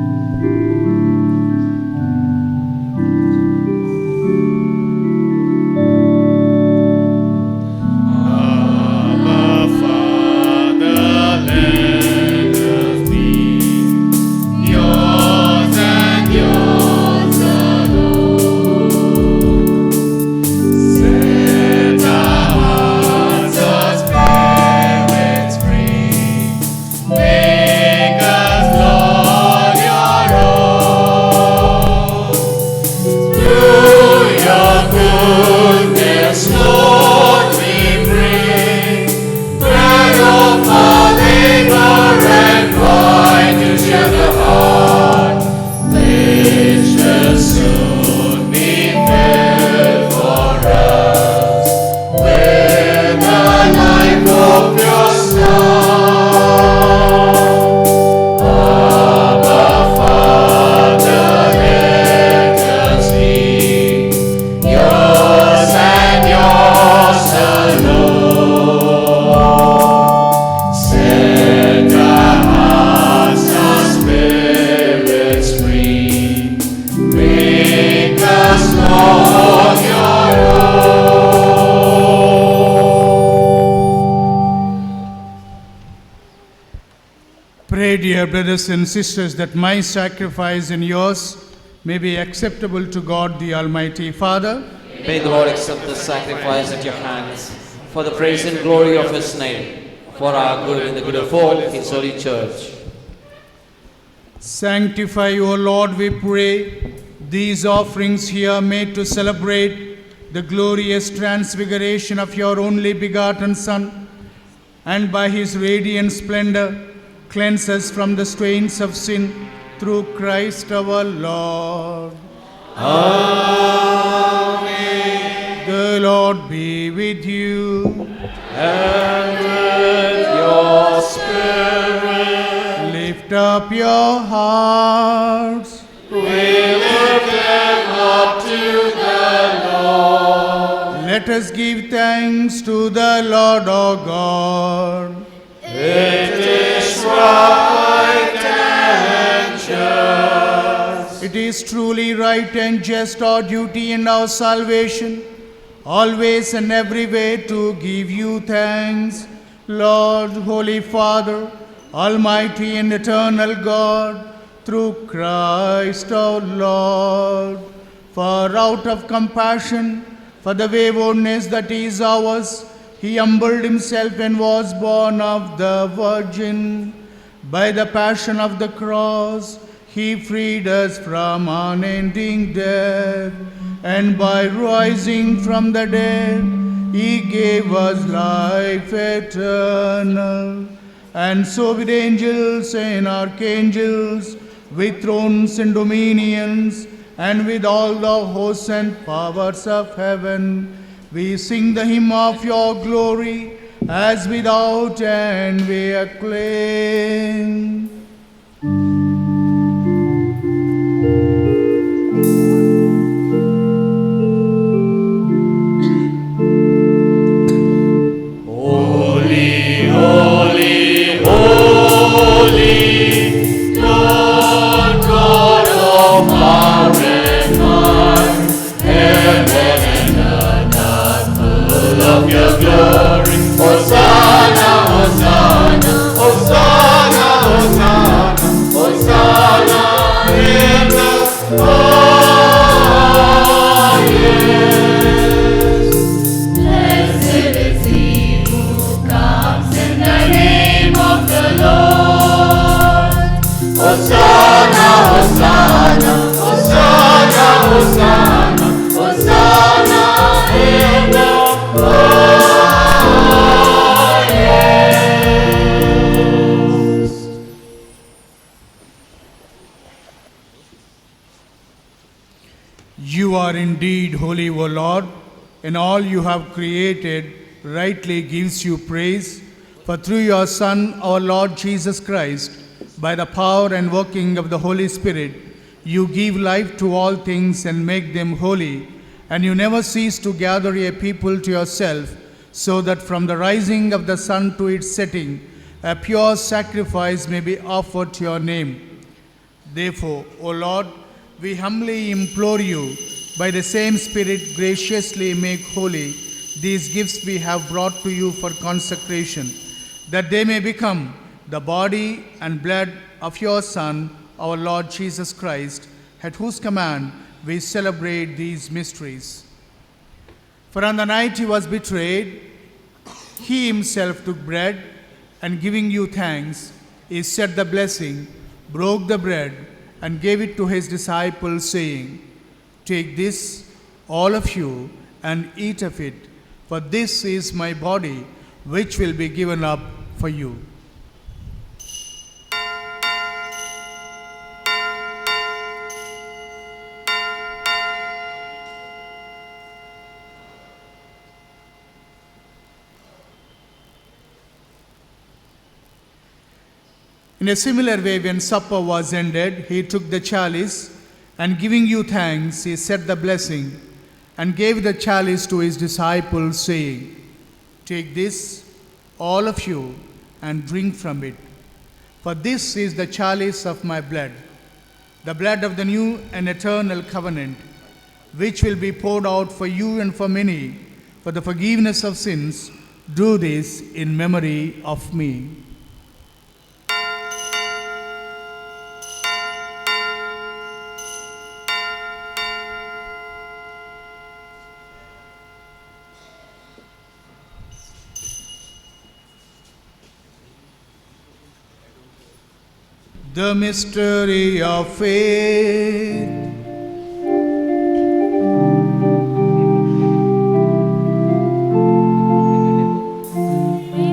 Pray, dear brothers and sisters, that my sacrifice and yours may be acceptable to God the Almighty Father. May the Lord accept the sacrifice at your hands for the praise and glory of his name, for our good and the good of all his holy church. Sanctify, O Lord, we pray, these offerings here made to celebrate the glorious transfiguration of your only begotten Son, and by his radiant splendor cleanse us from the stains of sin through Christ our Lord. Amen. The Lord be with you. And with your spirit. Lift up your hearts. We lift them up to the Lord. Let us give thanks to the Lord our God. It is right and just. It is truly right and just, our duty and our salvation, always and every way to give you thanks, Lord, Holy Father, Almighty and eternal God, through Christ our Lord. For out of compassion for the waywardness that is ours, he humbled himself and was born of the Virgin. By the passion of the cross, he freed us from unending death, and by rising from the dead, he gave us life eternal. And so with angels and archangels, with thrones and dominions, and with all the hosts and powers of heaven, we sing the hymn of your glory, as without end we acclaim. Holy, holy, holy, Lord God of power and might, heaven and earth are full of your glory. Hosanna, Hosanna, Hosanna, Hosanna, Hosanna in the highest. Blessed is he who comes in the name of the Lord. Hosanna, Hosanna, Hosanna, Hosanna, Hosanna in the highest. You are indeed holy, O Lord, and all you have created rightly gives you praise. For through your Son, our Lord Jesus Christ, by the power and working of the Holy Spirit, you give life to all things and make them holy, and you never cease to gather a people to yourself, so that from the rising of the sun to its setting, a pure sacrifice may be offered to your name. Therefore, O Lord, we humbly implore you, by the same Spirit, graciously make holy these gifts we have brought to you for consecration, that they may become the body and blood of your Son, our Lord Jesus Christ, at whose command we celebrate these mysteries. For on the night he was betrayed, he himself took bread, and giving you thanks, he said the blessing, broke the bread, and gave it to his disciples, saying, "Take this, all of you, and eat of it, for this is my body, which will be given up for you." In a similar way, when supper was ended, he took the chalice, and giving you thanks, he said the blessing, and gave the chalice to his disciples, saying, "Take this, all of you, and drink from it. For this is the chalice of my blood, the blood of the new and eternal covenant, which will be poured out for you and for many for the forgiveness of sins. Do this in memory of me." The mystery of faith.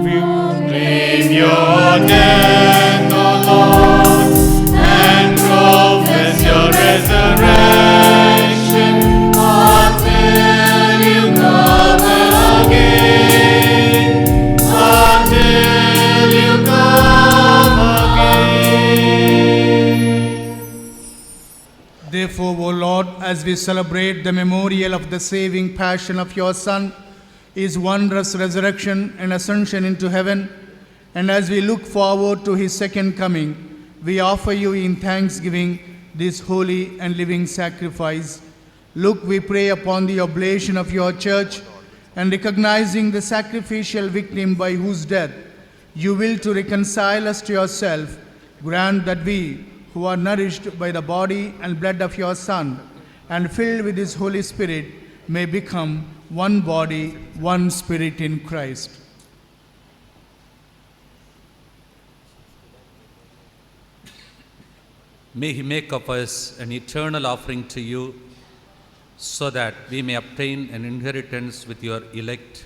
Proclaim your death, O Lord, and profess your resurrection until you come again. Until you come again. Therefore, O Lord, as we celebrate the memorial of the saving passion of your Son, his wondrous resurrection and ascension into heaven, and as we look forward to his second coming, we offer you in thanksgiving this holy and living sacrifice. Look, we pray, upon the oblation of your church, and recognizing the sacrificial victim by whose death you will to reconcile us to yourself, grant that we, who are nourished by the body and blood of your Son, and filled with his Holy Spirit, may become one body, one spirit in Christ. May he make of us an eternal offering to you, so that we may obtain an inheritance with your elect,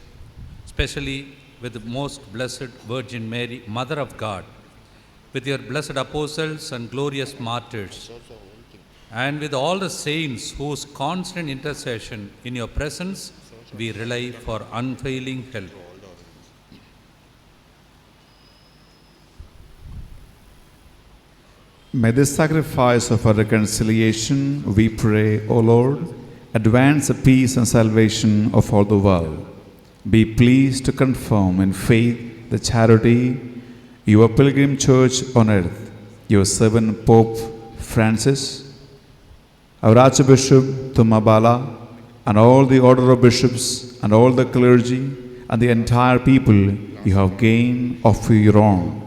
especially with the most blessed Virgin Mary, Mother of God, with your blessed apostles and glorious martyrs, and with all the saints whose constant intercession in your presence we rely for unfailing help. May this sacrifice of our reconciliation, we pray, O Lord, advance the peace and salvation of all the world. Be pleased to confirm in faith the charity, your pilgrim church on earth, your servant Pope Francis, our Archbishop Tumabala, and all the order of bishops, and all the clergy, and the entire people you have gained of your own.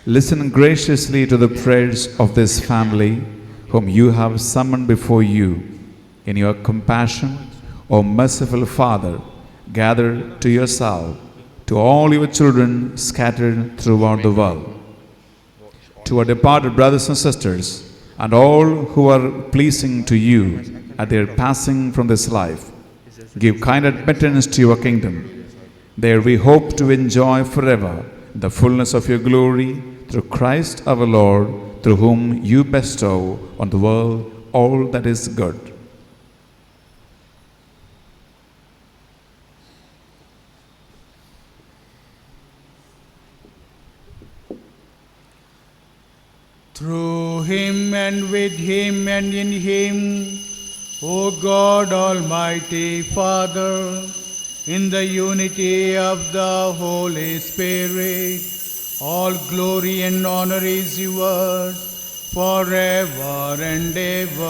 Listen graciously to the prayers of this family, whom you have summoned before you. In your compassion, O merciful Father, gather to yourself to all your children scattered throughout the world. To our departed brothers and sisters, and all who are pleasing to you at their passing from this life, give kind admittance to your kingdom. There we hope to enjoy forever the fullness of your glory, through Christ our Lord, through whom you bestow on the world all that is good. Through him and with him and in him, O God Almighty Father, in the unity of the Holy Spirit, All glory and honor is yours forever and ever.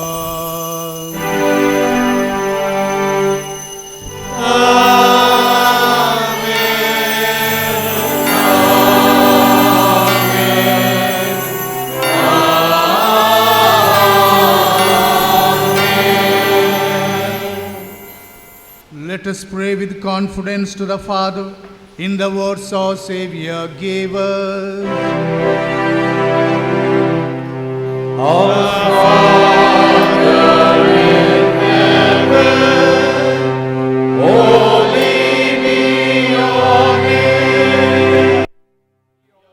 Let us pray with confidence to the Father in the words our Savior gave us. Our Father in heaven, holy be your name.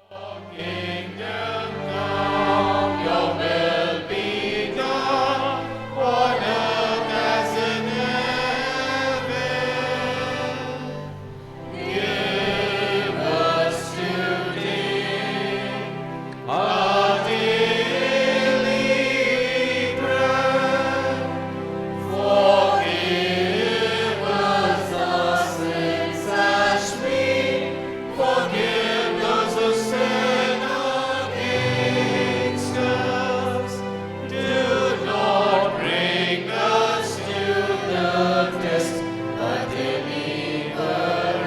Your kingdom come, your will be done, on earth as in heaven. Give us today our daily bread. Forgive us our sins as we forgive those who sin against us. Do not bring us to the test, but deliver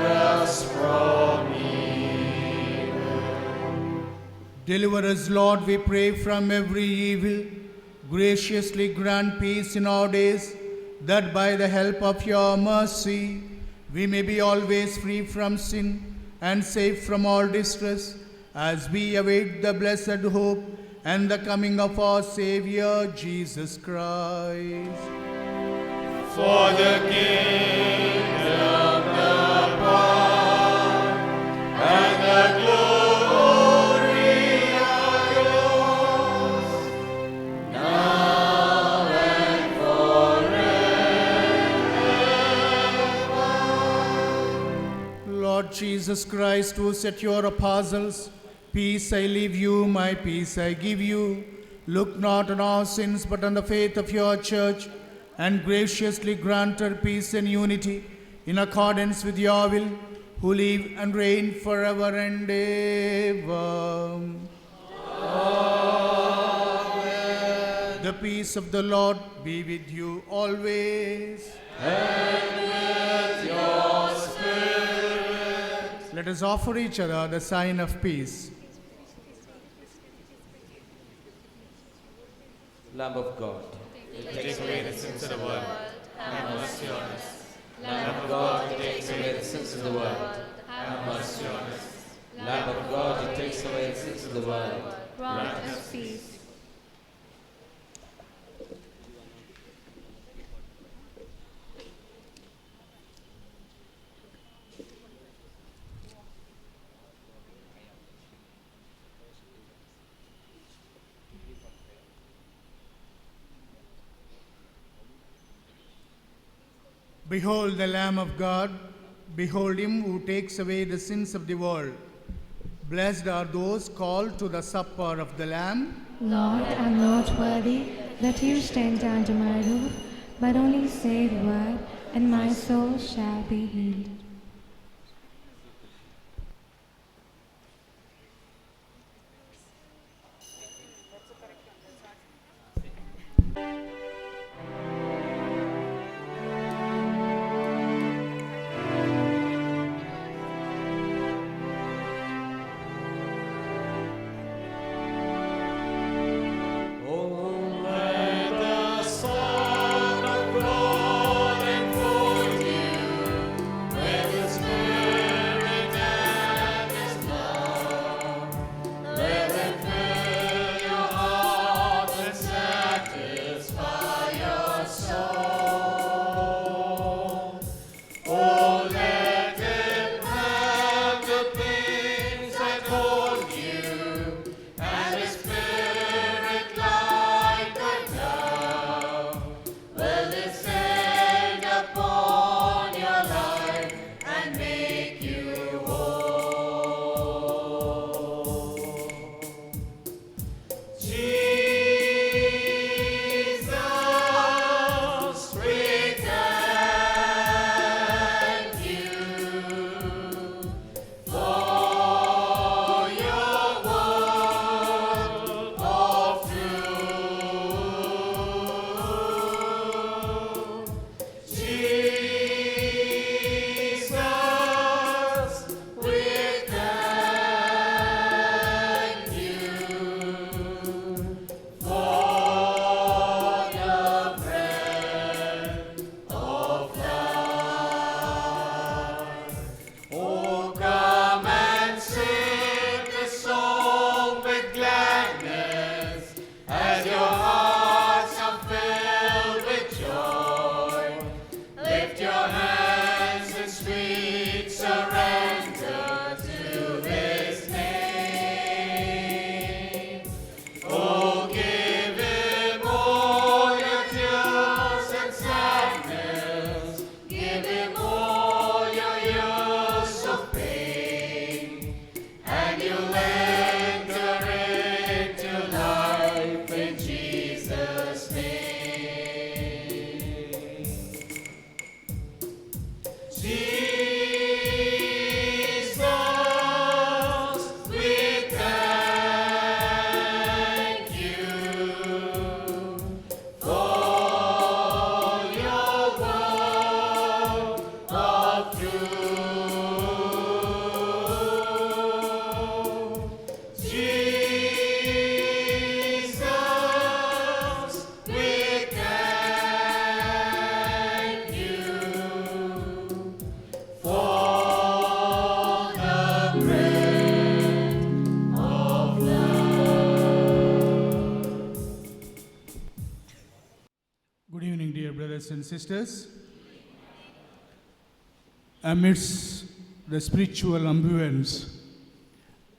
us from evil. Deliver us, Lord, we pray, from every evil. Graciously grant peace in our days, that by the help of your mercy we may be always free from sin and safe from all distress, as we await the blessed hope and the coming of our Savior Jesus Christ. For the kingdom, the power, and the glory are yours, now and forever. Lord Jesus Christ, who said to your apostles, "Peace I leave you, my peace I give you," look not on our sins, but on the faith of your church, and graciously grant her peace and unity in accordance with your will, who live and reign forever and ever. Amen. The peace of the Lord be with you always. And with your spirit. Let us offer each other the sign of peace. Lamb of God, Take away the sins of the world. Have mercy on us. Lamb of God, who takes away the sins of the world, Have mercy on us. Lamb of God, who takes away the sins of the world, Grant us peace. Behold the Lamb of God. Behold him who takes away the sins of the world. Blessed are those called to the supper of the Lamb. Lord, I am not worthy that you stand under my roof, but only say the word, and my soul shall be healed. Oh, let the Son of God enfold you Good evening, dear brothers and sisters. Amidst the spiritual ambience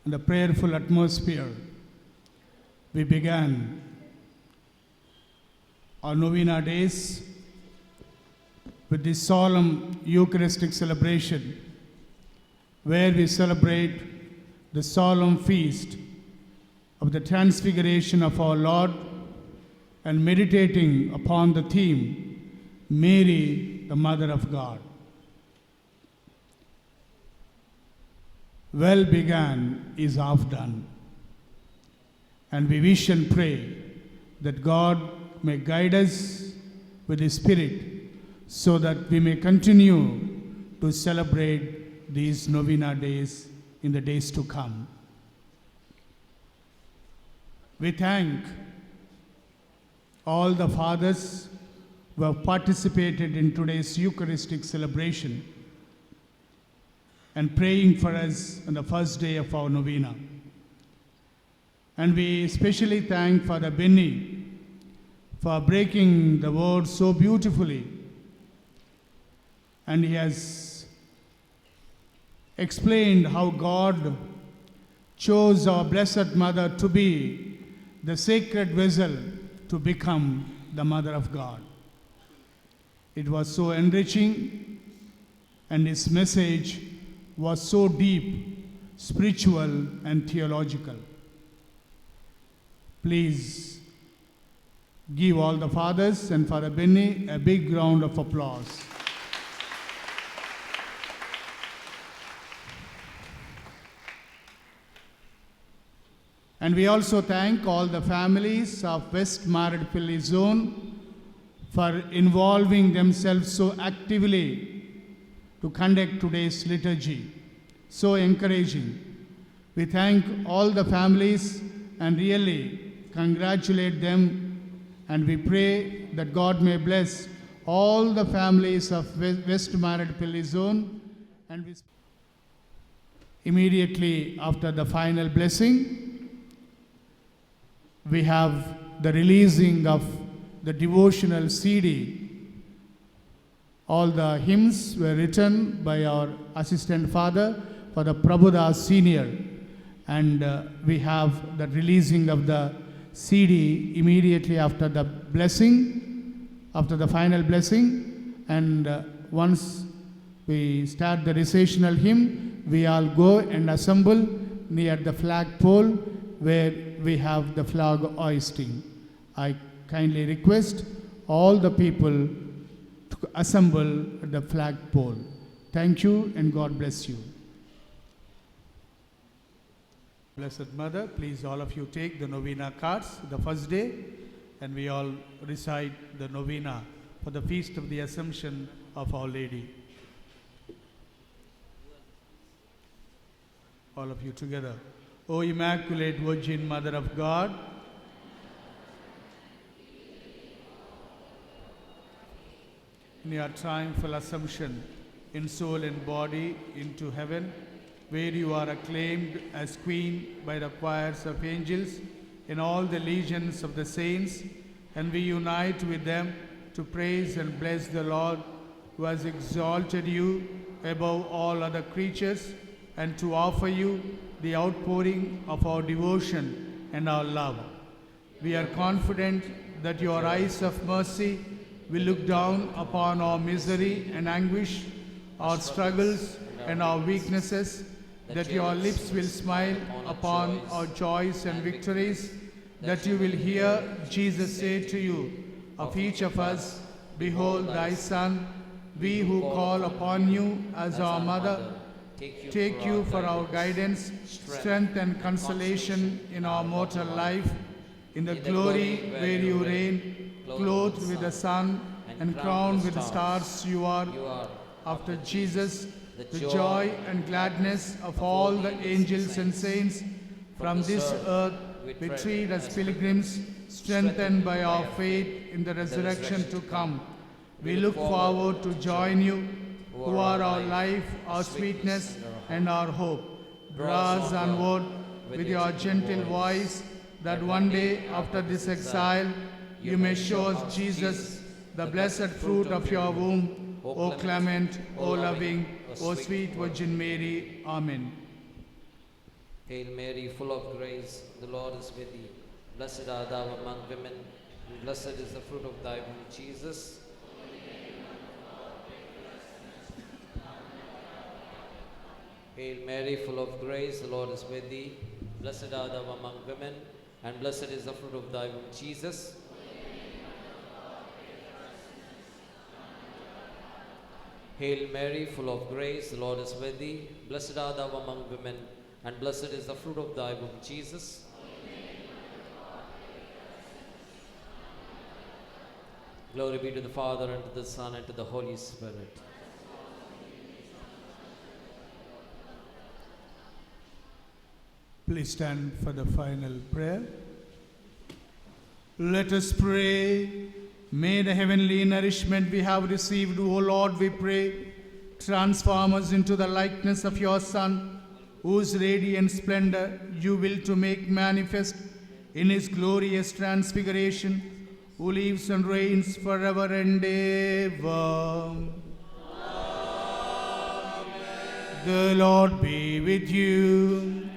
and the prayerful atmosphere, we began our novena days with this solemn Eucharistic celebration, where we celebrate the solemn feast of the Transfiguration of our Lord, and meditating upon the theme, Mary, the Mother of God. Well began is half done, and we wish and pray that God may guide us with His Spirit so that we may continue to celebrate these novena days in the days to come. We thank all the fathers who have participated in today's Eucharistic celebration and praying for us on the first day of our novena. And we especially thank Father Benny for breaking the word so beautifully. And he has explained how God chose our Blessed Mother to be the sacred vessel to become the Mother of God. It was so enriching, and his message was so deep, spiritual, and theological. Please give all the fathers and Father Benny a big round of applause. And we also thank all the families of West Maradpilli zone for involving themselves so actively to conduct today's liturgy. So encouraging. We thank all the families and really congratulate them, and we pray that God may bless all the families of West Maradpilli zone. And we immediately after the final blessing, we have the releasing of the devotional CD. All the hymns were written by our assistant father, Father Prabhudas Senior, and we have the releasing of the CD immediately after the blessing, after the final blessing, and once we start the recitational hymn, we all go and assemble near the flagpole where we have the flag hoisting. I kindly request all the people to assemble at the flagpole. Thank you and God bless you. Blessed Mother, please all of you take the novena cards the first day, and we all recite the novena for the feast of the Assumption of Our Lady. All of you together. O Immaculate Virgin Mother of God, in your triumphal assumption in soul and body into heaven, where you are acclaimed as Queen by the choirs of angels and all the legions of the saints, and we unite with them to praise and bless the Lord, who has exalted you above all other creatures, and to offer you the outpouring of our devotion and our love. We are confident that your eyes of mercy will look down upon our misery and anguish, our struggles and our weaknesses, that your lips will smile upon our joys and victories, that you will hear Jesus say to you, of each of us, behold thy Son, we who call upon you as our mother, take you for our guidance, strength and consolation in our mortal life, in the glory where you reign, clothed with the sun and crowned with the stars you are. After Jesus, the joy and gladness of all the angels and saints, from this earth we treat as pilgrims, strengthened by our faith in the resurrection to come. We look forward to join you, who are our life, our sweetness, and our hope. Draw us onward with your gentle voice, that one day after this exile, you may show us Jesus, the blessed fruit of your womb, O clement, O loving, O sweet Virgin Mary. Amen. Hail Mary, full of grace, the Lord is with thee. Blessed art thou among women, and blessed is the fruit of thy womb, Jesus. Hail Mary, full of grace, the Lord is with thee. Blessed art thou among women, and blessed is the fruit of thy womb, Jesus. Hail Mary, full of grace, the Lord is with thee. Blessed art thou among women, and blessed is the fruit of thy womb, Jesus. Glory be to the Father, and to the Son, and to the Holy Spirit. Please stand for the final prayer. Let us pray. May the heavenly nourishment we have received, O Lord, we pray, transform us into the likeness of your Son, whose radiant splendor you will to make manifest in his glorious transfiguration, who lives and reigns forever and ever. Amen. The Lord be with you.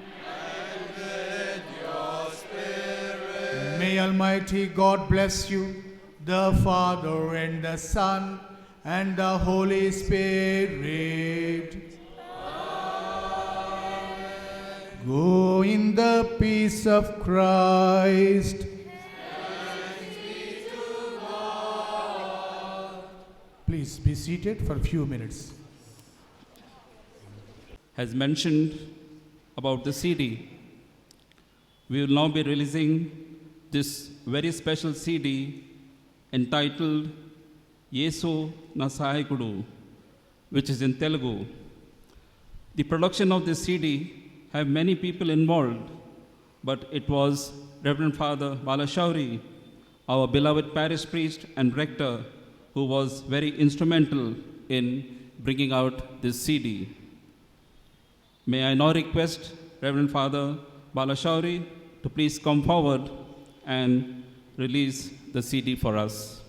May Almighty God bless you, the Father and the Son and the Holy Spirit. Amen. Go in the peace of Christ. Thanks be to God. Please be seated for a few minutes. Has mentioned about the CD. We will now be releasing this very special CD entitled Yesu Na Sahaykudu, which is in Telugu. The production of this CD have many people involved, but it was Reverend Father Balashauri, our beloved parish priest and rector, who was very instrumental in bringing out this CD. May I now request Reverend Father Balashauri to please come forward and release the CD for us.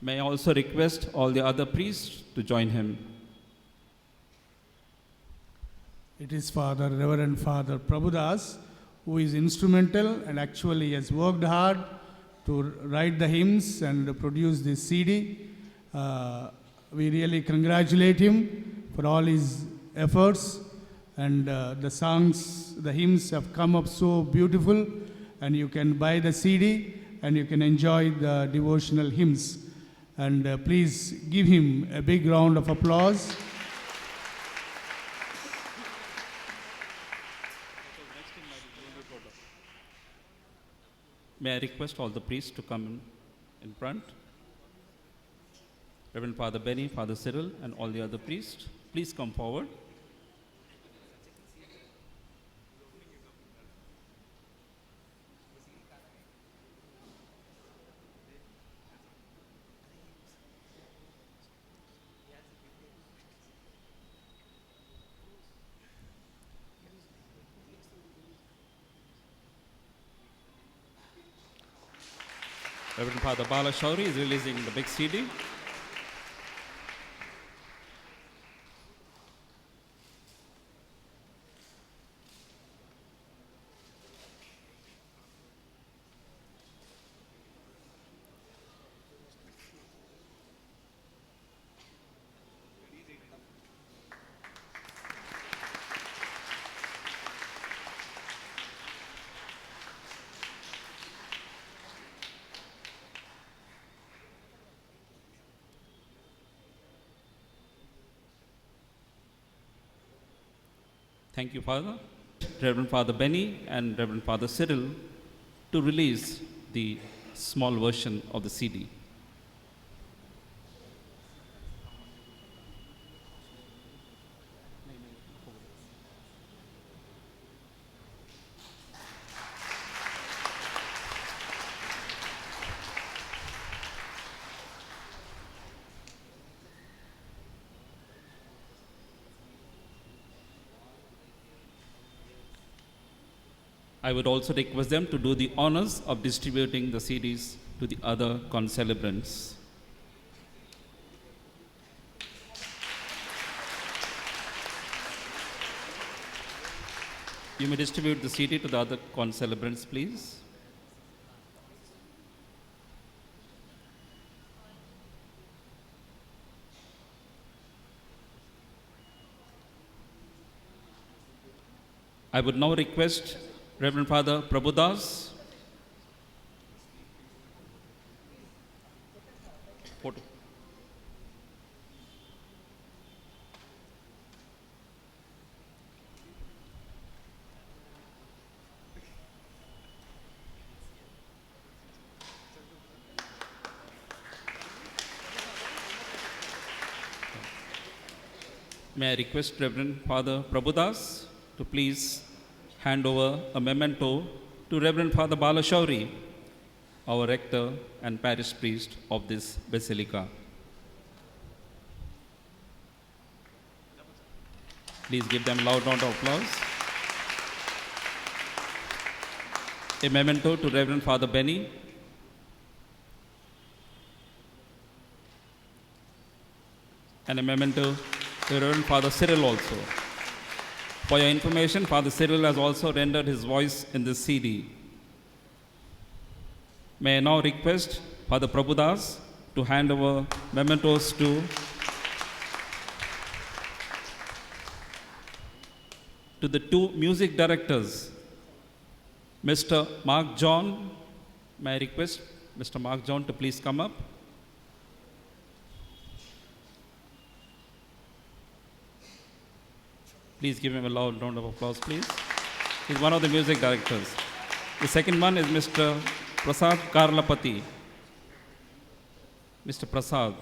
May I also request all the other priests to join him. It is Reverend Father Prabhudas, who is instrumental and actually has worked hard to write the hymns and produce this CD. We really congratulate him for all his efforts, and the songs, the hymns have come up so beautiful, and you can buy the CD and you can enjoy the devotional hymns. And please give him a big round of applause. May I request all the priests to come in front? Reverend Father Benny, Father Cyril, and all the other priests, please come forward. Reverend Father Balashauri is releasing the big CD. Thank you, Father. Reverend Father Benny and Reverend Father Cyril to release the small version of the CD. I would also request them to do the honors of distributing the CDs to the other concelebrants. You may distribute the CD to the other concelebrants, please. I would now request Reverend Father Prabhudas. Photo. May I request Reverend Father Prabhudas to please hand over a memento to Reverend Father Balashauri, our rector and parish priest of this basilica. Please give them a loud round of applause. A memento to Reverend Father Benny. And a memento to Reverend Father Cyril also. For your information, Father Cyril has also rendered his voice in this CD. May I now request Father Prabhudas to hand over mementos to the two music directors, Mr. Mark John. May I request Mr. Mark John to please come up. Please give him a loud round of applause, please. He's one of the music directors. The second one is Mr. Prasad Karlapati. Mr. Prasad.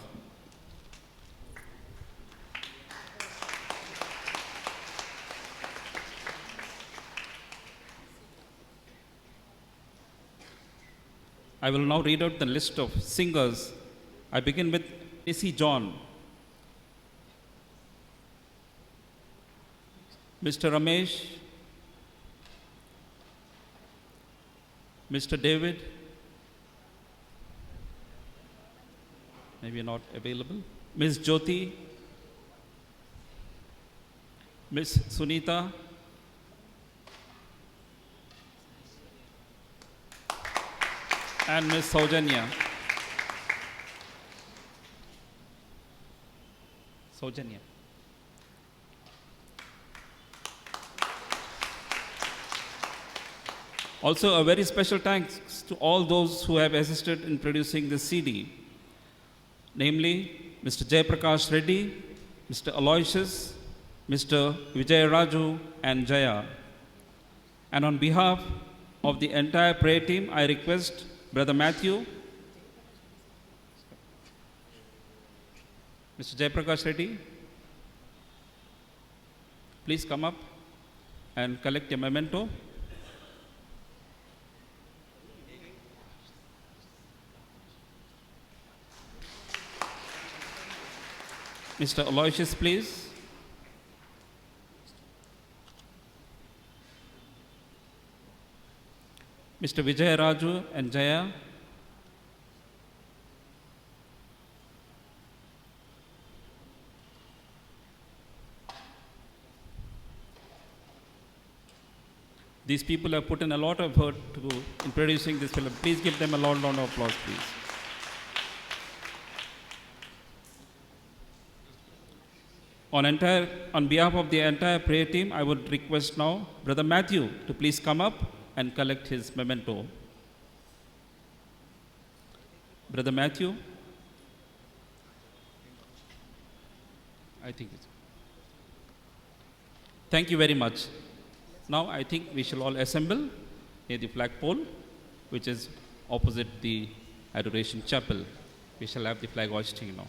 I will now read out the list of singers. I begin with Issy John. Mr. Ramesh, Mr. David, maybe not available, Ms. Jyoti, Ms. Sunita, and Ms. Saujanya. Saujanya. Also, a very special thanks to all those who have assisted in producing this CD, namely Mr. Jayaprakash Reddy, Mr. Aloysius, Mr. Vijay Raju, and Jaya. And on behalf of the entire prayer team, I request Brother Matthew, Mr. Jayaprakash Reddy, please come up and collect your memento. Mr. Aloysius, please. Mr. Vijay Raju and Jaya. These people have put in a lot of effort in producing this film. Please give them a loud round of applause, please. On behalf of the entire prayer team, I would request now Brother Matthew to please come up and collect his memento. Brother Matthew, I think it's Thank you very much. Now I think we shall all assemble near the flagpole, which is opposite the Adoration Chapel. We shall have the flag hoisting now.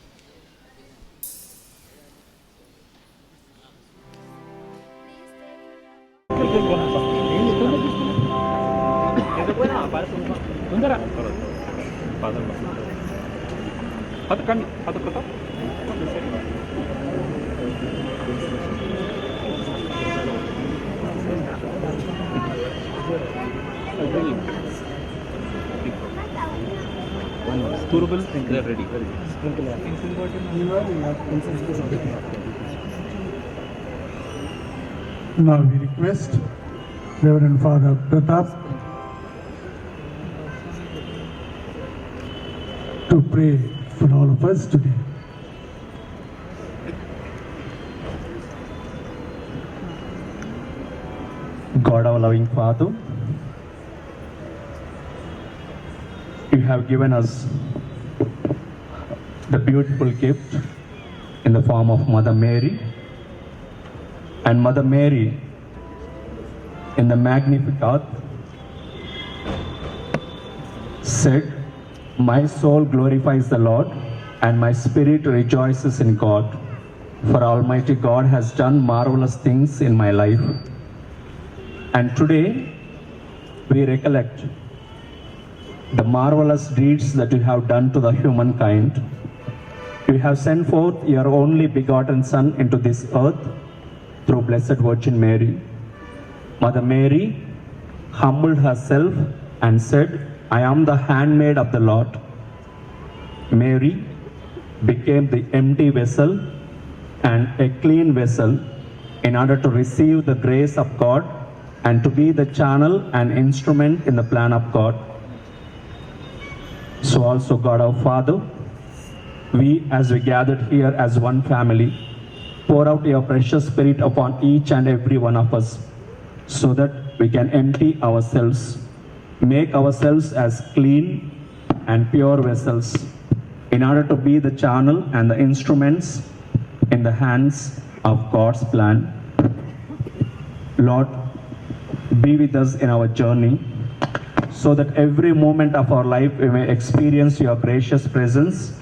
Now we request Reverend Father Pratap to pray for all of us today. God, our loving Father, you have given us the beautiful gift in the form of Mother Mary. And Mother Mary, in the Magnificat, said, "My soul glorifies the Lord, and my spirit rejoices in God. For Almighty God has done marvelous things in my life." And today, we recollect the marvelous deeds that you have done to the humankind. You have sent forth your only begotten Son into this earth through Blessed Virgin Mary. Mother Mary humbled herself and said, "I am the handmaid of the Lord." Mary became the empty vessel and a clean vessel in order to receive the grace of God and to be the channel and instrument in the plan of God. So also, God our Father, we as we gathered here as one family, pour out your precious Spirit upon each and every one of us so that we can empty ourselves, make ourselves as clean and pure vessels in order to be the channel and the instruments in the hands of God's plan. Lord, be with us in our journey so that every moment of our life we may experience your gracious presence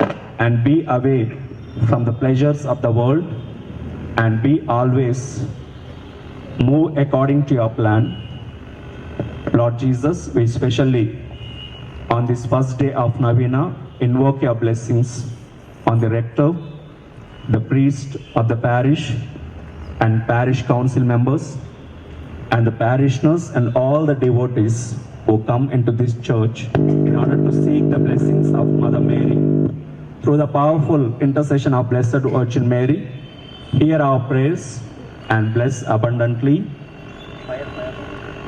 and be away from the pleasures of the world and be always move according to your plan. Lord Jesus, we especially on this first day of Novena invoke your blessings on the rector, the priest of the parish and parish council members and the parishioners and all the devotees who come into this church in order to seek the blessings of Mother Mary. Through the powerful intercession of Blessed Virgin Mary, hear our prayers and bless abundantly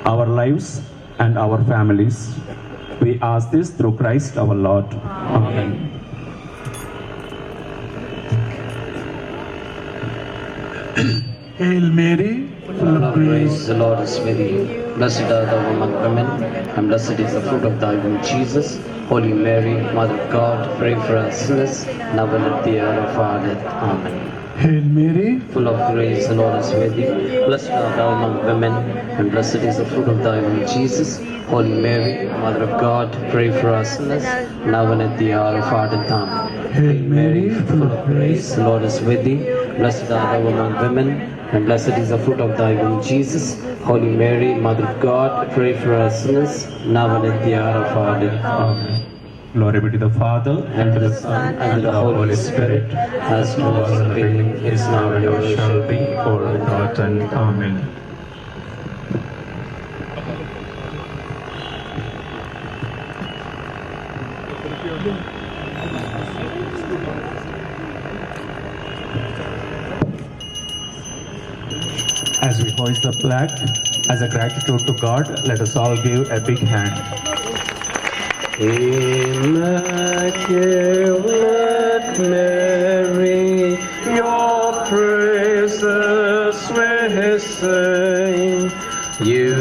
our lives and our families. We ask this through Christ our Lord. Amen. Hail Mary, full of grace, the Lord is with you. Blessed are thou among women, and blessed is the fruit of thy womb, Jesus. Holy Mary, Mother of God, pray for us sinners, now and at the hour of our death. Amen. Hail Mary, full of grace, the Lord is with thee. Blessed art thou among women, and blessed is the fruit of thy womb, Jesus. Holy Mary, Mother of God, pray for us sinners, now and at the hour of our death. Amen. Hail Mary, full of grace, the Lord is with thee. Blessed art thou among women, and blessed is the fruit of thy womb, Jesus. Holy Mary, Mother of God, pray for us sinners, now and at the hour of our death. Amen. Glory be to the Father, and to the Son, and to the Holy Spirit, as it was in the beginning, is now, and ever shall be, world without end. Amen. As we hoist the flag, as a gratitude to God, let us all give a big hand. Immaculate Mary, your praises we sing. You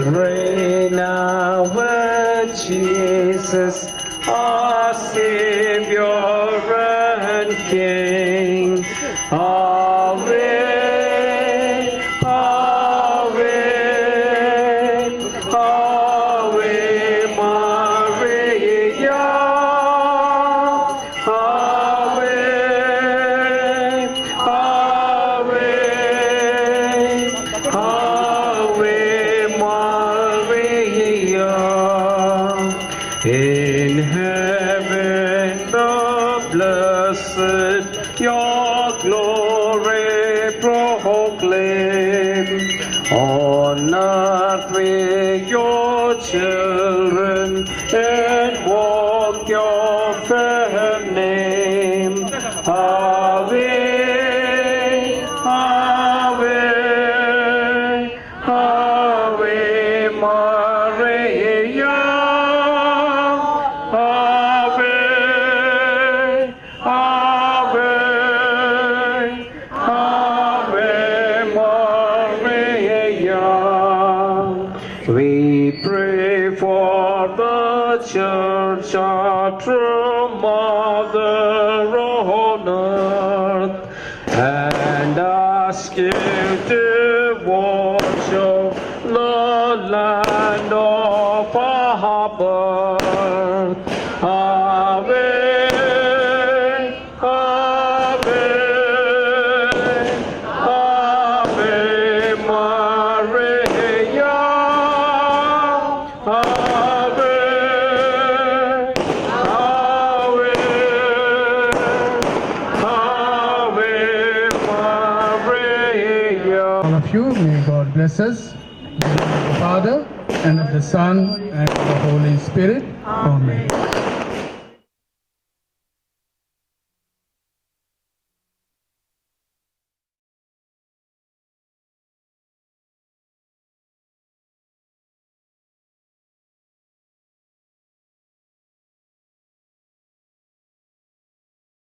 reign our Jesus, our Savior and King. Amen. Amen. glory proclaim. On earth with your children, invoke your fair name. Ave, Ave, Ave Maria. Ave, Ave, Ave Maria. We pray for the Church, our true Mother on earth, and ask you to watch over the land of our birth. Ave, Ave, Ave Maria. Ave, Ave, Ave Maria. All of you, may God bless us. In the name of the Father, and of the Son, and of the Holy Spirit. Amen.